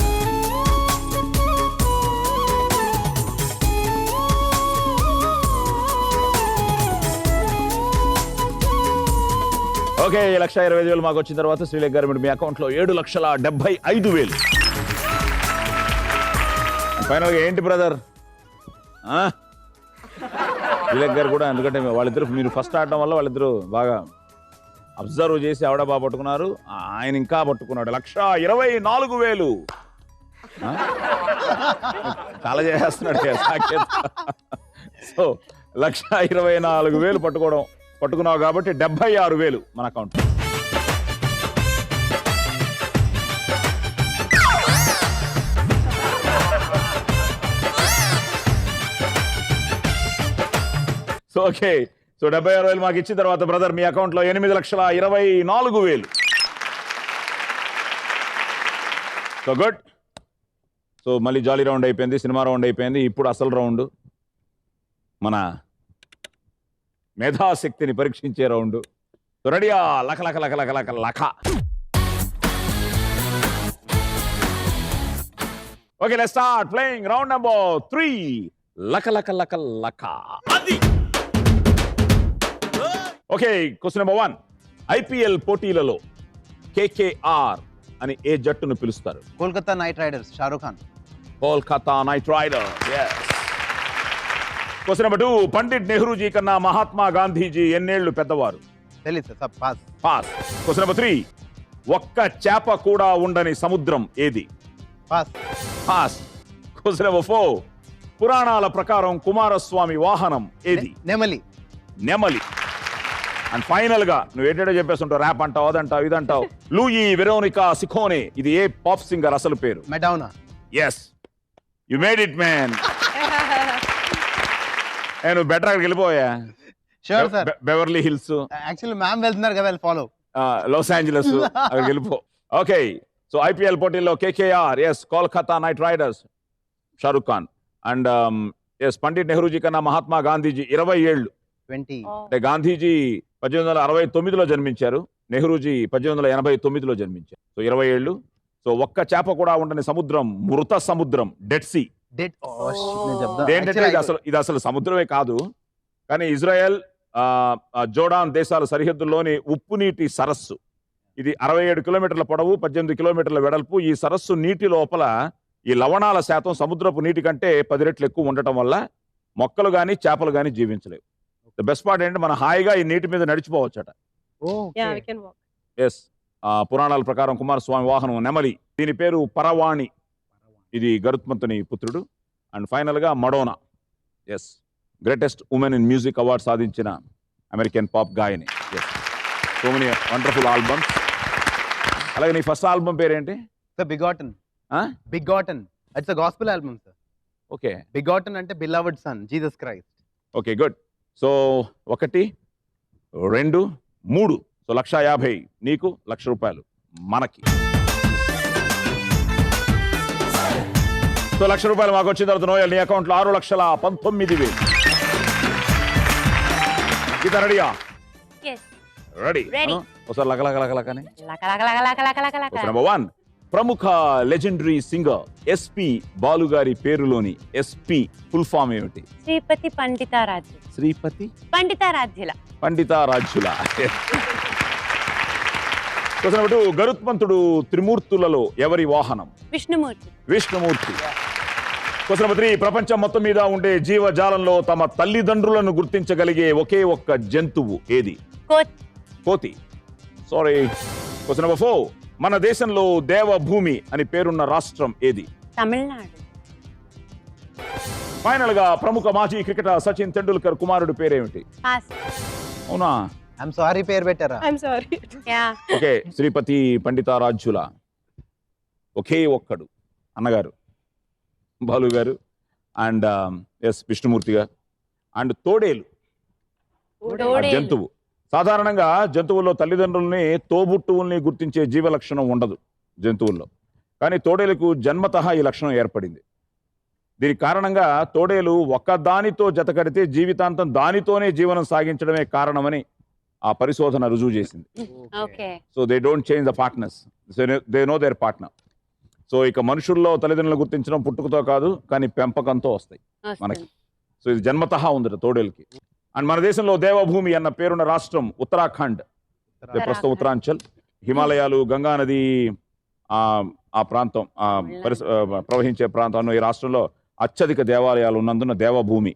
ఓకే, 1,25,000 మాకు వచ్చిన తర్వాత శ్రీలేఖ గారు మీ అకౌంట్లో 7,75,000. ఫైనల్గా ఏంటి బ్రదర్ శ్రీలేఖ గారు కూడా, ఎందుకంటే వాళ్ళిద్దరు మీరు ఫస్ట్ ఆడటం వల్ల వాళ్ళిద్దరు బాగా అబ్జర్వ్ చేసి ఆవిడ బాగా పట్టుకున్నారు, ఆయన ఇంకా పట్టుకున్నాడు. 1,24,000 చాలా చేస్తున్నాడు సాకేత్. సో 1,24,000 పట్టుకున్నావు కాబట్టి 76,000 మన అకౌంట్. సో ఓకే, సో 76,000 మాకు ఇచ్చిన తర్వాత బ్రదర్ మీ అకౌంట్లో 8,24,000. So good. సో మళ్ళీ జాలీ రౌండ్ అయిపోయింది, సినిమా రౌండ్ అయిపోయింది. ఇప్పుడు అసలు రౌండ్, మన మేధాశక్తిని పరీక్షించే రౌండ్. సో రెడీయా? లక లక లక లక లక లక. Okay, let's start playing round number 3. లక లక లక లక. Okay, question number 1. ఐపీఎల్ పోటీలలో కేకేఆర్ అని ఏ జట్టును పిలుస్తారు? Kolkata knight riders, Shahrukh Khan. Kolkata knight riders. yes. Question number 2. Pandit Nehruji కన్నా మహాత్మా గాంధీజీ ఎన్నేళ్లు పెద్దవారు? తెలియదు sir, pass. Pass. Question number 3. ఒక్క చేప కూడా ఉండని సముద్రం ఏది? పాస్. పాస్. Question number 4. పురాణాల ప్రకారం కుమారస్వామి వాహనం ఏది? నెమలి. నెమలి. అండ్ ఫైనల్ గా నువ్వు ఏంటంటే చెప్పేస్తుంటావు, ర్యాప్ అంటావు, అదంటావు, ఇదంటావు. లూయి వెరోనికా సికోనే, ఇది ఏ పాప్ సింగర్ అసలు పేరు? Madonna. Yes, you made it man. నువ్వు బెటర్ అక్కడికి వెళ్ళిపోయా. Sure sir. Beverly Hills, actually ma'am వెళ్తున్నారు కదా, ఫాలో. లాస్ ఏంజలస్, అక్కడికి వెళ్ళిపో. ఓకే, సో ఐపీఎల్ పోటీల్లో KKR, yes. Kolkata knight riders, Shahrukh Khan. And yes, Pandit Nehruji కన్నా మహాత్మా గాంధీజీ 20 ఏళ్ళు. 20. అంటే గాంధీజీ 1869లో జన్మించారు, నెహ్రూజీ 1889లో జన్మించారు. సో 20 ఏళ్ళు. సో ఒక్క చేప కూడా ఉండని సముద్రం మృత సముద్రం, డెడ్ సీ. ఏంటంటే ఇది అసలు సముద్రమే కాదు, కానీ ఇజ్రాయెల్ జోర్డాన్ దేశాల సరిహద్దుల్లోని ఉప్పు నీటి సరస్సు. ఇది 67 కిలోమీటర్ల పొడవు, 18 కిలోమీటర్ల వెడల్పు. ఈ సరస్సు నీటి లోపల ఈ లవణాల శాతం సముద్రపు నీటి కంటే 10 రెట్లు ఎక్కువ ఉండటం వల్ల మొక్కలు గాని చేపలు గాని జీవించలేవు. ద బెస్ట్ పార్ట్ ఏంటంటే మనం హాయిగా ఈ నీటి మీద నడిచిపోవచ్చట. ఎస్, పురాణాల ప్రకారం కుమారస్వామి వాహనం నెమలి. దీని పేరు పరవాణి. ఇది గరుత్మంతుని పుత్రుడు. అండ్ ఫైనల్ గా Madonna, yes, greatest women in music award సాధించిన అమెరికన్ పాప్ గాయని. Yes, so many wonderful albums. అలాగే నీ ఫస్ట్ ఆల్బమ్ పేరేంటి? Begotten. Begotten, it's a gospel album sir. Okay, begotten అంటే beloved son, Jesus Christ. Okay, good. So 1, 2, 3. So 1,50,000 నీకు, ₹1,00,000 మనకి. So ₹1,00,000 మాకు వచ్చిన తర్వాత నోయల్ నీ అకౌంట్లో 6,19,000. గీత రెడీయా? రెడీ. ఒకసారి లక లక లక లకని. నెంబర్ 1. ప్రముఖ లెజెండరీ సింగర్ ఎస్పి బాలు గారి పేరులోని ఎస్పి ఫుల్ ఫామ్ ఏమిటి? శ్రీపతి పండితారాధ్య. శ్రీపతి పండితారాధ్యుల. పండితారాధ్యుల. Question number 2. గరుత్మంతుడు త్రిమూర్తులలో ఎవరి వాహనం? విష్ణుమూర్తి. విష్ణుమూర్తి. Question number 3. ప్రపంచం మొత్తం మీద ఉండే జీవజాలంలో తమ తల్లిదండ్రులను గుర్తించగలిగే ఒకే ఒక్క జంతువు ఏది? కోతి. సారీ. Question number 4. మన దేశంలో దేవభూమి అని పేరున్న రాష్ట్రం ఏది? తమిళనాడు. ఫైనల్ గా ప్రముఖ మాజీ క్రికెటర్ సచిన్ తెండూల్కర్ కుమారుడు పేరేమిటి? అవునా? ఐఎమ్ సారీ, పేరు పెట్టారా? I'm sorry. Okay, Sripathi Panditharadhyula ఒకే ఒక్కడు అన్నగారు బాలు గారు. అండ్ ఎస్, విష్ణుమూర్తి గారు. అండ్ తోడేలు జంతువు. సాధారణంగా జంతువుల్లో తల్లిదండ్రుల్ని తోబుట్టువుల్ని గుర్తించే జీవ లక్షణం ఉండదు జంతువుల్లో, కానీ తోడేలకు జన్మతః ఈ లక్షణం ఏర్పడింది. దీనికి కారణంగా తోడేలు ఒక్కదానితో జతకడితే జీవితాంతం దానితోనే జీవనం సాగించడమే కారణమని ఆ పరిశోధన రుజువు చేసింది. Okay. So they don't change the partners, they know their partner. So ఇక మనుషుల్లో తల్లిదండ్రులను గుర్తించడం పుట్టుకతో కాదు, కానీ పెంపకంతో వస్తాయి మనకి. సో ఇది జన్మతః ఉంది తోడేలకి. అండ్ మన దేశంలో దేవభూమి అన్న పేరున్న రాష్ట్రం ఉత్తరాఖండ్, ప్రస్తుతం ఉత్తరాంచల్, హిమాలయాలు, గంగా నది ఆ ప్రాంతం ప్రవహించే ప్రాంతంలో ఈ రాష్ట్రంలో అత్యధిక దేవాలయాలు ఉన్నందున దేవభూమి.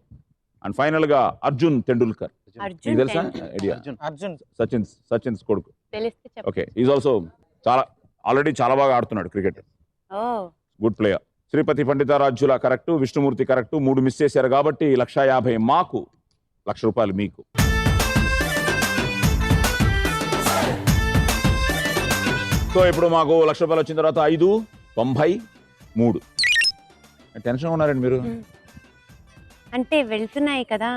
అండ్ ఫైనల్ గా అర్జున్ తెండూల్కర్, మీకు తెలుసా? ఐడియా? సచిన్ కొడుకు. ఓకే, ఈజ్ ఆల్సో ఆల్రెడీ చాలా బాగా ఆడుతున్నాడు cricket, good player. Sripathi Panditharadhyula correct, Vishnumurthy correct, 3 miss చేశారు కాబట్టి 1,50,000 మాకు, ₹1,00,000 మీకు. సో ఇప్పుడు మాకు ₹1,00,000 వచ్చిన తర్వాత 5,93. టెన్షన్ ఉన్నారండి మీరు? అంటే వెళ్తున్నాయి కదా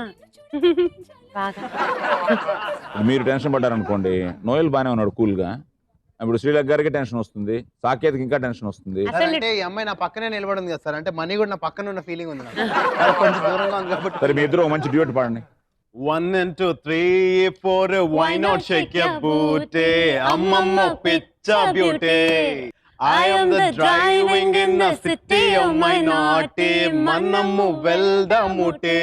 బాగా. మీరు టెన్షన్ పడ్డారనుకోండి, నోయల్ బాగానే ఉన్నాడు కూల్గా, ఇప్పుడు శ్రీలక్ గారికి టెన్షన్ వస్తుంది, సాకేత్కి ఇంకా టెన్షన్ వస్తుంది. అంటే ఈ అమ్మాయి నా పక్కనే నిలబడింది కదా సార్, అంటే మనీ కూడా నా పక్కన ఉన్న ఫీలింగ్ ఉంది నాకు. కొంచెం దూరంగా ఉంది కాబట్టి. సరే మీ ఇద్దరు మంచి డ్యూట్ పాడండి. 1 and 2 3 4 why not shake your booty అమ్మమ్మ పిచ్చ beauty I am the driving in the city of my naughty మనమ్ము వెల్దాముటే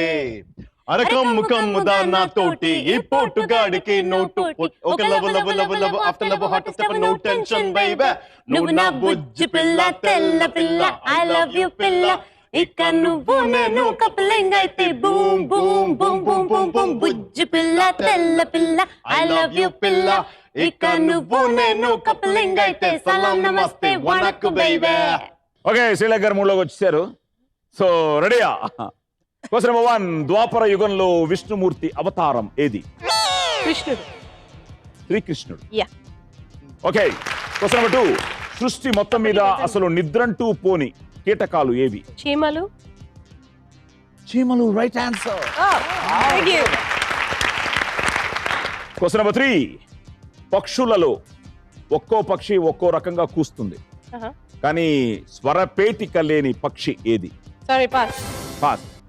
అరకమ్ము కమ్ముదా నా తోటి ఈ పోటుగాడికి నోటు ఒక love love love love after love hot step no tension baby నువ్వు నా బుజ్జి పిల్ల తెల్ల పిల్ల I love you పిల్ల ఇక నువ్వు నేను కప్లింగ్ అయితే boom boom boom boom boom boom బుజ్జి పిల్ల తెల్ల పిల్ల I love you పిల్ల ఇక నువ్వు నేను కప్లింగ్ అయితే సలాం నమస్తే వనక్కు బేబీ. ఓకే, శ్రీలక్ గారు మూడులోకి వచ్చేసారు. సో రెడీయా? క్వశ్చన్ నెంబర్ 1, ద్వాపర యుగంలో విష్ణుమూర్తి అవతారం ఏది? కృష్ణుడు. శ్రీకృష్ణుడు. యా. ఓకే, క్వశ్చన్ నెంబర్ 2, సృష్టి మొత్తం మీద అసలు నిద్రంటూ పోని కీటకాలు ఏవి? చీమలు. Right answer. Thank you. Question number 3, పక్షులలో ఒక్కో పక్షి ఒక్కో రకంగా కూస్తుంది, కానీ స్వరపేటిక లేని పక్షి ఏది? Sorry, pass.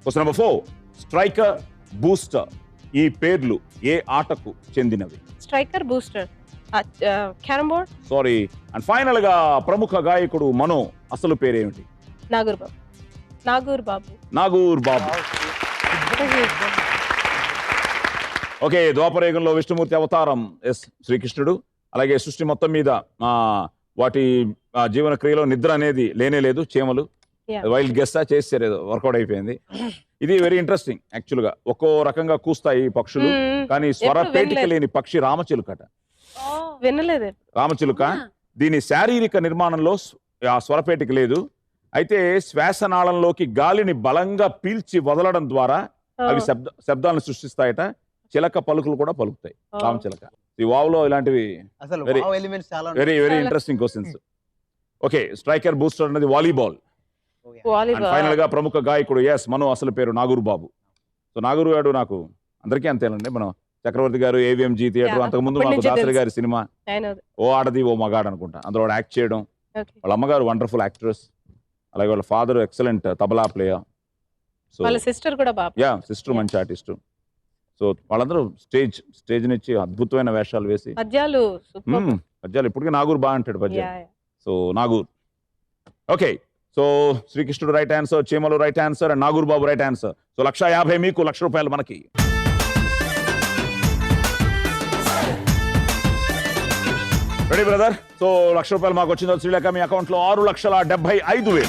Question number 4, striker, booster ఈ పేర్లు ఏ ఆటకు చెందినవి? Striker, booster, carrom board. Sorry. And final గా ప్రముఖ గాయకుడు మనో అసలు పేరేమిటి? నాగూర్ బాబు. ఓకే, ద్వాపరయుగంలో విష్ణుమూర్తి అవతారం ఎస్ శ్రీకృష్ణుడు. అలాగే సృష్టి మొత్తం మీద వాటి జీవన క్రియలో నిద్ర అనేది లేనే లేదు. చీమలు వైల్డ్ గెస్ట్ చేసారు, ఏదో వర్కౌట్ అయిపోయింది. ఇది వెరీ ఇంట్రెస్టింగ్ యాక్చువల్ గా. ఒక్కో రకంగా కూస్తాయి పక్షులు, కానీ స్వరపేటిక లేని పక్షి రామచిలుకట. వినలేదు. రామచిలుక. దీని శారీరక నిర్మాణంలో ఆ స్వరపేటిక లేదు, అయితే శ్వాసనాళంలోకి గాలిని బలంగా పీల్చి వదలడం ద్వారా అవి శబ్దాలను సృష్టిస్తాయట. చిలక పలుకులు కూడా పలుకుతాయి రామచిలక. ఈ వావ్లో ఇలాంటివి very very interesting questions. Okay, striker, booster అనేది వాలీబాల్. ఫైనల్ గా ప్రముఖ గాయకుడు ఎస్ మనో అసలు పేరు నాగూర్ బాబు. సో నాగూర్ గారు నాకు అందరికీ అంతేనండి. మనం చక్రవర్తి గారు, AVMG థియేటర్, అంతకుముందు మాకు దాసరి గారి సినిమా ఓ ఆడది ఓ మగాడు అనుకుంటా, అందులో యాక్ట్ చేయడం. వాళ్ళ అమ్మగారు వండర్ఫుల్ యాక్ట్రెస్, అలాగే వాళ్ళ father excellent tabla player. So వాళ్ళ సిస్టర్ కూడా బాబు. యా, సిస్టర్ మంచి ఆర్టిస్ట్. సో వాళ్ళందరూ స్టేజ్ నుంచి అద్భుతమైన వేషాలు వేసి పద్యాలు ఇప్పటికీ నాగూర్ బాగా అంటాడు పద్యాలు. సో నాగూర్. ఓకే, సో శ్రీకృష్ణుడు రైట్ ఆన్సర్, చీమలు right answer, and Nagur Babu right answer. So 1,50,000 మీకు, ₹1,00,000 మనకి. Ready brother? సో ₹1,00,000 మాకు వచ్చిందో శ్రీలేఖ మీ అకౌంట్ లో 6,75,000.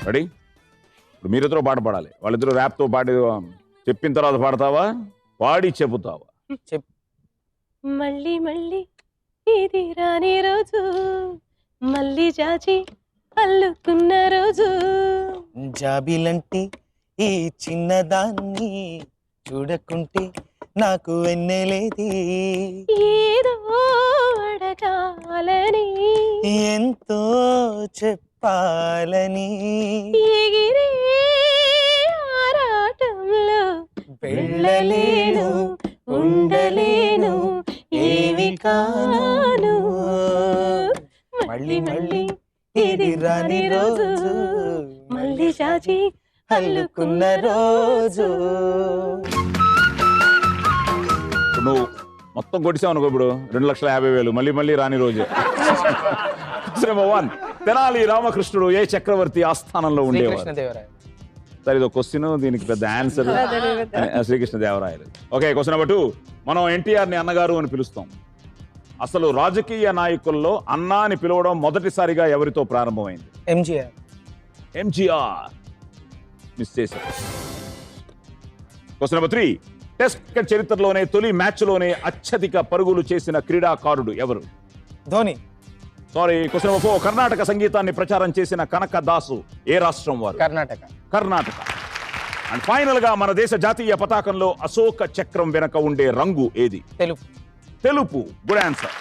రెడీ? ఇప్పుడు మీరిద్దరూ పాట పాడాలి. వాళ్ళిద్దరూ ర్యాప్ తో పాడి చెప్పిన తర్వాత పాడతావా, పాడి చెబుతావా? మళ్ళీ మళ్ళీ ఇది రాని రోజు, మళ్ళీ జాచి అల్లుకున్న రోజు, జాబిలంటి ఈ చిన్నదాన్ని చూడకుంటే నాకు వెన్నెలేది, ఏదో అడగాలని ఎంతో చెప్పాలని, ఎగిరే ఆరాటంలో వెళ్ళలేను ఉండలేను ఏమి కాను మళ్ళీ మళ్ళీ ఇది రాని రోజు మళ్ళీ చాచి అల్లుకున్న రోజు. ఇప్పుడు నువ్వు మొత్తం కొట్టిసావు అనుకో, ఇప్పుడు 2,50,000 మళ్ళీ మళ్ళీ రాని రోజు. నెంబర్ 1, తెనాలి రామకృష్ణుడు ఏ చక్రవర్తి ఆస్థానంలో ఉండేవారు? శ్రీకృష్ణదేవరాయలు. సరే, ఇది ఒక క్వశ్చన్, దీనికి పెద్ద answer Srikrishnadevarayalu. Okay, question number 2. మనం ఎన్టీఆర్ ని అన్నగారు అని పిలుస్తాం. అసలు రాజకీయ నాయకుల్లో అన్న అని పిలవడం మొదటిసారిగా ఎవరితో ప్రారంభమైంది? ఎంజీఆర్. ఎంజీఆర్ మిస్ చేశారు. Question number 3. టెస్ట్ క్రికెట్ చరిత్రలోనే తొలి మ్యాచ్ లోనే అత్యధిక పరుగులు చేసిన క్రీడాకారుడు ఎవరు? Dhoni. Sorry. Question number 4. Karnataka సంగీతాన్ని ప్రచారం చేసిన కనకదాసు ఏ రాష్ట్రం వారు? కర్ణాటక. కర్ణాటక. అండ్ ఫైనల్ గా మన దేశ జాతీయ పతాకంలో అశోక చక్రం వెనక ఉండే రంగు ఏది? తెలుపు. తెలుపు. Good answer.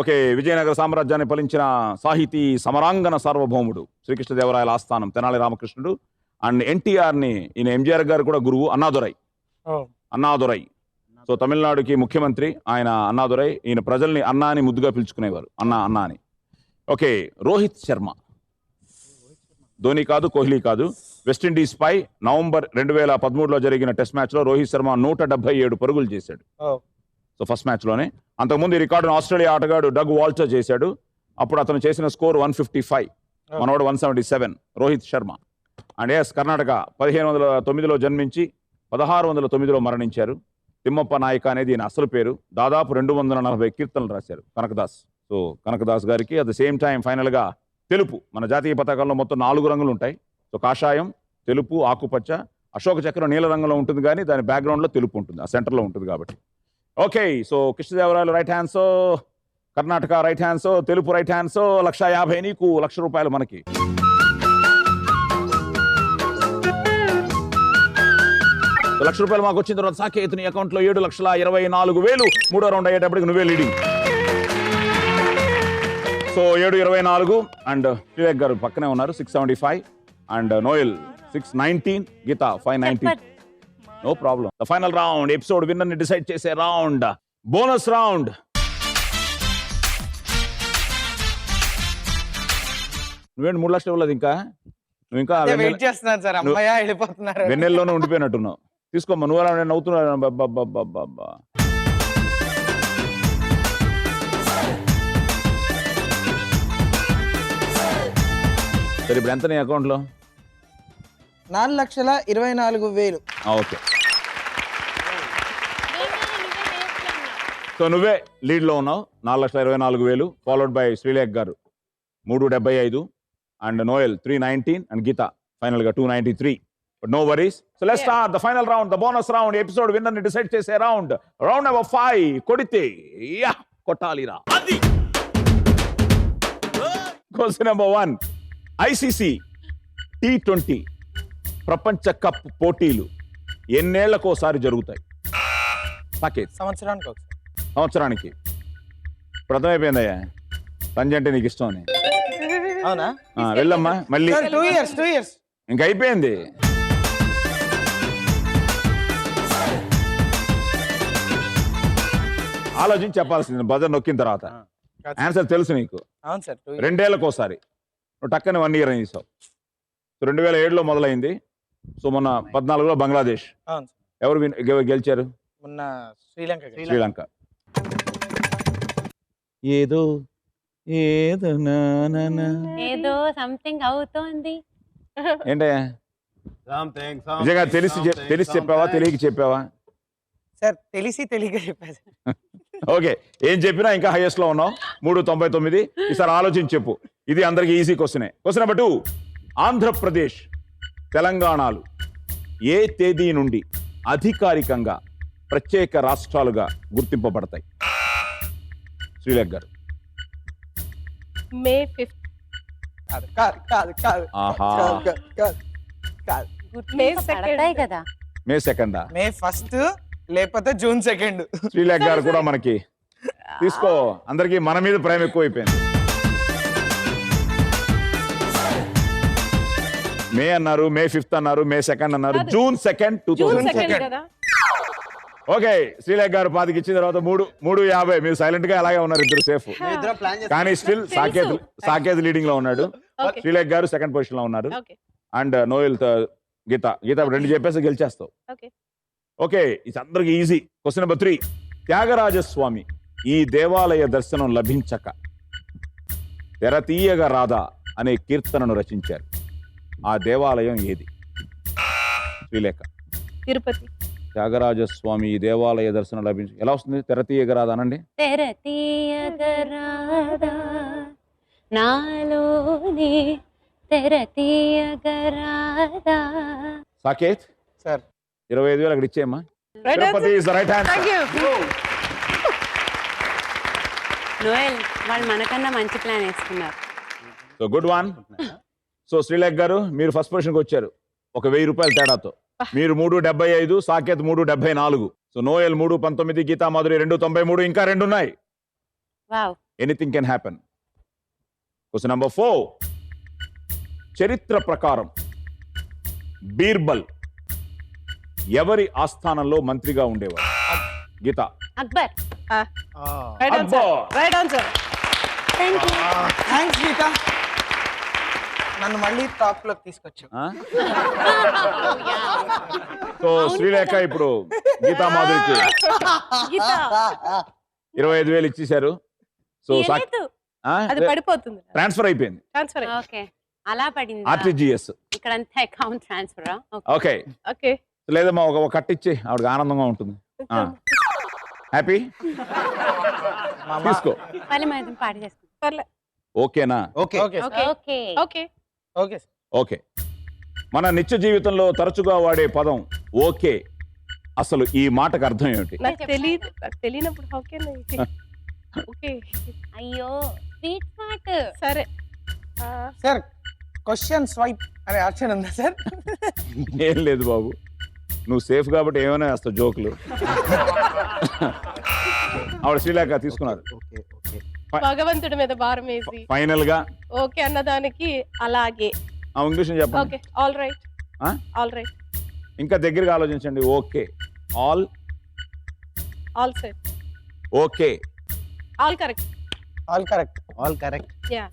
ఓకే, విజయనగర సామ్రాజ్యాన్ని ఫలించిన సాహితీ సమరాంగన సార్వభౌముడు శ్రీకృష్ణదేవరాయల ఆస్థానం తెనాలి రామకృష్ణుడు. అండ్ ఎన్టీఆర్ ని, ఈయన ఎంజీఆర్ గారు కూడా గురువు, అన్నాదురై. అన్నాదురై. సో తమిళనాడుకి ముఖ్యమంత్రి ఆయన అన్నాదురై. ఈయన ప్రజల్ని అన్నా అని ముద్దుగా పిలుచుకునేవారు, అన్నా అన్నా అని. ఓకే, రోహిత్ శర్మ. ధోని కాదు, కోహ్లీ కాదు. వెస్టిండీస్ పై నవంబర్ 2013లో జరిగిన టెస్ట్ మ్యాచ్ లో రోహిత్ శర్మ 177 పరుగులు చేశాడు. సో ఫస్ట్ మ్యాచ్ లోనే. అంతకుముందు ఈ రికార్డును ఆస్ట్రేలియా ఆటగాడు డగ్ వాల్టర్ చేశాడు. అప్పుడు అతను చేసిన స్కోర్ 155, మనోడు 177. రోహిత్ శర్మ. అండ్ ఎస్, కర్ణాటక 1509లో జన్మించి 1609లో మరణించారు. తిమ్మప్ప నాయక అనేది ఈయన అసలు పేరు. దాదాపు 240 కీర్తనలు రాశారు కనకదాస్. సో కనకదాస్ గారికి at the same time final గా తెలుపు. మన జాతీయ పతాకంలో మొత్తం 4 రంగులు ఉంటాయి. సో కాషాయం, తెలుపు, ఆకుపచ్చ, అశోక చక్రం నీల రంగులో ఉంటుంది, కానీ దాని బ్యాక్గ్రౌండ్ లో తెలుపు ఉంటుంది, ఆ సెంటర్ లో ఉంటుంది కాబట్టి. Okay, so Krishnadevarayalu right hands, Karnataka right hands, తెలుపు రైట్ హ్యాండ్స్. 1,50,000 నీకు, ₹1,00,000 మనకి. ₹1,00,000 మాకు వచ్చిన తర్వాత సాకేత్ నీ అకౌంట్ లో 7,24,000. మూడో రౌండ్ అయ్యేటప్పటికి నువ్వే లీడింగ్. సో 7,24. అండ్ వివేక్ గారు పక్కనే ఉన్నారు 675. And Noel 619. Geetha 590. No problem. The final round, episode winner ని డిసైడ్ చేసే రౌండ్, బోనస్ రౌండ్. నువ్వేంటి 3 లక్షలు ఇవ్వలేదు ఇంకా? నువ్వు ఇంకా వెయిట్ చేస్తున్నాను సార్. అమ్మాయ వెళ్ళిపోతున్నారు. వెన్నెల్లోనే ఉండిపోయినట్టున్నావు. తీసుకోమ్మా, నువ్వు అలా నవ్వుతున్నా. సరే, ఇప్పుడు ఎంత నీ అకౌంట్ లో? 4,24,000. ఓకే, సో నువ్వే లీడ్ లో ఉన్నావు, 4,24,000. Followed by Sreelekha garu 375. And Noel 319. And Geetha final గా 293. But no worries. So let's start the final round, the bonus round, episode winner ని డిసైడ్ చేసే రౌండ్. Round number 5. కొడితే యా కొట్టాలిరా. Question number 1. ఐసీసీ T20 ప్రపంచ కప్ పోటీలు ఎన్నేళ్లకోసారి జరుగుతాయి? సాకేత్. సంవత్సరానికి. ఇప్పుడు అర్థమైపోయిందయ్యా రంజీ అంటే నీకు ఇష్టం అని. అవునా? వెళ్ళమ్మా మళ్ళీ. 2 years. ఇంకా అయిపోయింది. ఆలోచించి చెప్పాల్సింది బజర్ నొక్కిన తర్వాత. ఆన్సర్ తెలుసు నీకు. అవును సార్. 2 ఏళ్లకోసారి. నువ్వు టక్కని 1 year అని చేసావు. 2007లో మొదలైంది. సో మొన్న 14లో బంగ్లాదేశ్. ఎవరు గెలిచారు? మొన్న శ్రీలంక. ఏదో ఏదో సంథింగ్ అవుతోంది. ఏంటయ్యా నిజంగా తెలిసి చెప్పావా, తెలియక చెప్పావా? సార్ తెలిసి తెలియక చెప్పారు. ఓకే, ఏం చెప్పినా ఇంకా హైయెస్ట్ లో ఉన్నావు. 399. ఈసారి ఆలోచించి చెప్పు. ఇది అందరికి ఈజీ క్వశ్చనే. Question number 2. ఆంధ్రప్రదేశ్, తెలంగాణలు ఏ తేదీ నుండి అధికారికంగా ప్రత్యేక రాష్ట్రాలుగా గుర్తింపబడతాయి? శ్రీలేఖ గారు. May 5th. కాదు. ఆహా, May 2nd. కదా. మే 2nd. May 1st లేకపోతే June 2nd. శ్రీలేఖ గారు కూడా మనకి తీసుకో. అందరికి మన మీద ప్రేమ ఎక్కువైపోయింది. మే అన్నారు, May 5th అన్నారు, May 2nd అన్నారు. June 2nd, 2002. ఓకే, శ్రీలేఖ గారు 5 ఇచ్చిన తర్వాత 350. మీరు సైలెంట్ గా అలాగే ఉన్నారు, ఇద్దరు సేఫ్. ఇద్దరం ప్లాన్ కానీ స్టిల్ సాకేత్ లీడింగ్ లో ఉన్నాడు. Okay. శ్రీలేఖ గారు సెకండ్ పొజిషన్ లో ఉన్నారు. ఓకే అండ్ నోయల్ గీత 2 చెప్పేసి గెలిచేస్తావు. ఓకే ఓకే, ఇది అందరికి ఈజీ. Question number 3. త్యాగరాజస్వామి ఈ దేవాలయ దర్శనం లభించక తెర తీయగా రాదా అనే కీర్తనను రచించారు. ఆ దేవాలయం ఏది? శ్రీలేఖ. తిరుపతి. త్యాగరాజస్వామి ఈ దేవాలయ దర్శనం లభించ ఎలా వస్తుంది? తెర తీయగా రాదా అనండి. తెర తీయగరాదా నాలోనే తెర తీయగరాదా. సాకేత్ సార్ 25,000 అక్కడ ఇచ్చేయమ్మా. Right Tirupati answer. is the right answer. Thank you. Noel వాళ్ళు మనకన్నా మంచి ప్లాన్ వేసుకున్నారు. So good one. So Srilekha గారు మీరు ఫస్ట్ పొజిషన్కి వచ్చారు ఒక 1000 రూపాయల తేడాతో. మీరు 375, సాకేత్ 374. సో నోయల్ 319, గీతా మాధురి 293, ఇంకా 2 ఉన్నాయి. Wow. Anything can happen. Question number 4. చరిత్ర ప్రకారం బీర్బల్ ఎవరి ఆస్థానంలో మంత్రిగా ఉండేవారు? Geetha. Akbar. Right answer. Akbar. Right answer. Thank you. Thanks Geetha, నన్ను మళ్ళీ టాప్ లోకి తీసుకొచ్చు. సో శ్రీలేఖ ఇప్పుడు గీతా మాధురికి గీత 25,000 ఇచ్చేశారు. సో ఇవ్వలేదు. అది పడిపోతుంది. ట్రాన్స్ఫర్ అయిపోయింది. ట్రాన్స్ఫర్. ఓకే, అలా పడింది. ఆర్టీజీఎస్. ఇక్కడ అంతా అకౌంట్ ట్రాన్స్ఫర్. ఓకే, ఓకే లేదమ్మా ఒక కట్టిచ్చి ఆవిడకి ఆనందంగా ఉంటుంది. హ్యాపీ తీసుకో. మళ్ళీ మనం పాట చేసుకుంటాం. పర్లే. ఓకేనా? Okay okay okay okay okay okay. మన నిత్య జీవితంలో తరచుగా వాడే పదం ఓకే. అసలు ఈ మాటకు అర్థం ఏమిటి? నాకు తెలియదు. నాకు తెలియనప్పుడు ఓకే ఓకే. అయ్యో స్వీట్ స్మార్ట్. సరే. సార్ క్వశ్చన్ స్వైప్ అనే ఆప్షన్ ఉందా సార్? ఏం లేదు బాబు, నువ్వు సేఫ్ కాబట్టి ఏమైనా వేస్తావు జోకులు. ఆవిడ శ్రీలేఖ తీసుకున్నారు. ఓకే ఓకే భగవంతుడి మీద భారం వేసి ఫైనల్ గా ఓకే అన్నదానికి అలాగే. ఇంగ్లీష్ చెప్పండి. Okay all right. ఆ? All right. ఇంకా దగ్గరగా ఆలోచించండి. Okay, all all set. Okay, all correct. All correct. All correct. Yeah.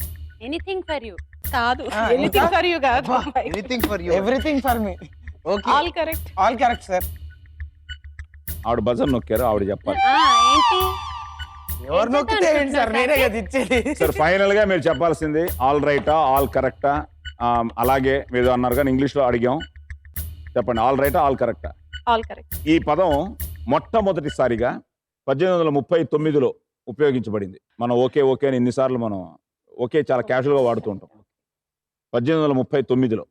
Anything for you. కాదు, Ah, ఎనీథింగ్ ఇంకా? ఫర్ యూ కాదు. Anything for you. Everything for me. Okay all correct. All correct sir. ఆవిడ buzzer నొక్కారు, ఆవిడ చెప్పాలి. ఏంటి ఎవరు నొక్కితే ఏంటి సార్, నేనే కదా ఇచ్చేది. సార్ ఫైనల్ గా మీరు చెప్పాల్సింది ఆల్ రైటా ఆల్ కరెక్టా? అలాగే మీరు అన్నారు కానీ ఇంగ్లీష్ లో అడిగాం. చెప్పండి, ఆల్ రైటా ఆల్ కరెక్టా? All correct. ఈ పదం మొట్టమొదటిసారిగా 1839లో ఉపయోగించబడింది. మనం ఓకే ఓకే అని ఇన్నిసార్లు మనం ఓకే చాలా క్యాజువల్ గా వాడుతూ ఉంటాం. 1839లో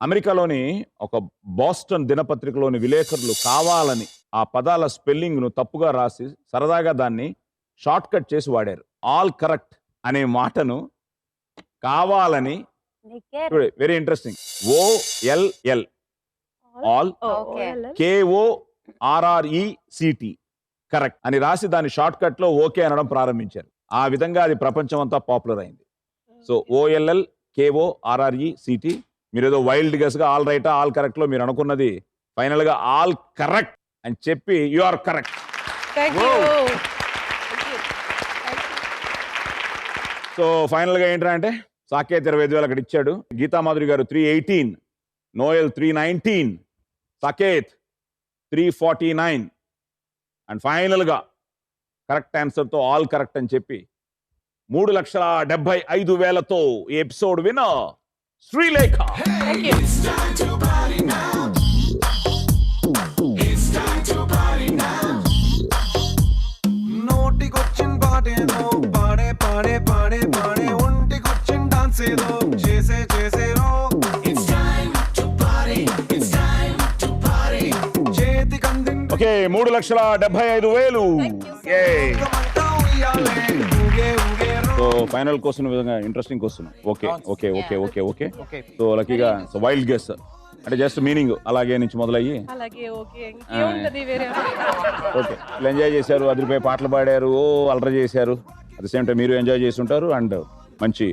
అమెరికాలోని ఒక బాస్టన్ దినపత్రికలోని విలేకరులు కావాలని ఆ పదాల స్పెల్లింగ్ ను తప్పుగా రాసి సరదాగా దాన్ని షార్ట్ కట్ చేసి వాడారు. ఆల్ కరెక్ట్ అనే మాటను కావాలని, very interesting, OLL all okay. KORRECT correct అని రాసి దాని షార్ట్ కట్ లో ఓకే అనడం ప్రారంభించారు. ఆ విధంగా అది ప్రపంచం అంతా పాపులర్ అయింది. So OLL KORRECT. మీరు ఏదో వైల్డ్ గెస్ గా ఆల్ రైటా ఆల్ కరెక్ట్ లో మీరు అనుకున్నది ఫైనల్ గా ఆల్ కరెక్ట్ అని చెప్పి you are correct. Thank you. So final గా ఏంటంటే సాకేత్ 25,000 అక్కడ ఇచ్చాడు. Gita Madhuri garu 318, Noel 319, Saketh 349 and final గా కరెక్ట్ ఆన్సర్ తో ఆల్ కరెక్ట్ అని చెప్పి 3,75,000తో ఈ episode winner Sreelekha. Thank you. నోటికొచ్చిన పాటేదో పాడే పాడే పాడే పాడే ఒంటికొచ్చిన డాన్స్ ఏదో చేసే చేసేరో చేతికి అందిన ఓకే, 3,75,000. సో ఫైనల్ క్వశ్చన్ విధంగా interesting question. Okay okay okay okay okay. So లక్కీగా సో వైల్డ్ గెస్ అంటే జస్ట్ మీనింగ్ అలాగే నుంచి మొదలయ్యి అలాగే ఓకే. ఇంకేముంటది వేరే? ఓకే, వీళ్ళు ఎంజాయ్ చేశారు, అదిరిపోయి పాటలు పాడారు, అలర చేశారు. అట్ ద సేమ్ టైం మీరు ఎంజాయ్ చేసి ఉంటారు అండ్ మంచి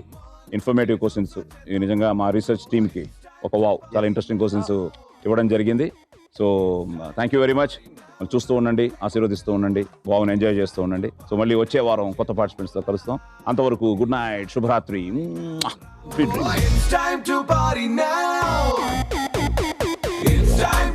ఇన్ఫర్మేటివ్ క్వశ్చన్స్. ఇవి నిజంగా మా రీసెర్చ్ టీమ్కి ఒక వావ్, చాలా ఇంట్రెస్టింగ్ క్వశ్చన్స్ ఇవ్వడం జరిగింది. So thank you very much. చూస్తూ ఉండండి, ఆశీర్వదిస్తూ ఉండండి, బాగుని ఎంజాయ్ చేస్తూ ఉండండి. సో మళ్ళీ వచ్చే వారం కొత్త పార్టిసిపెంట్స్తో కలుస్తాం. అంతవరకు గుడ్ నైట్, శుభరాత్రి. It's time to party now. It's time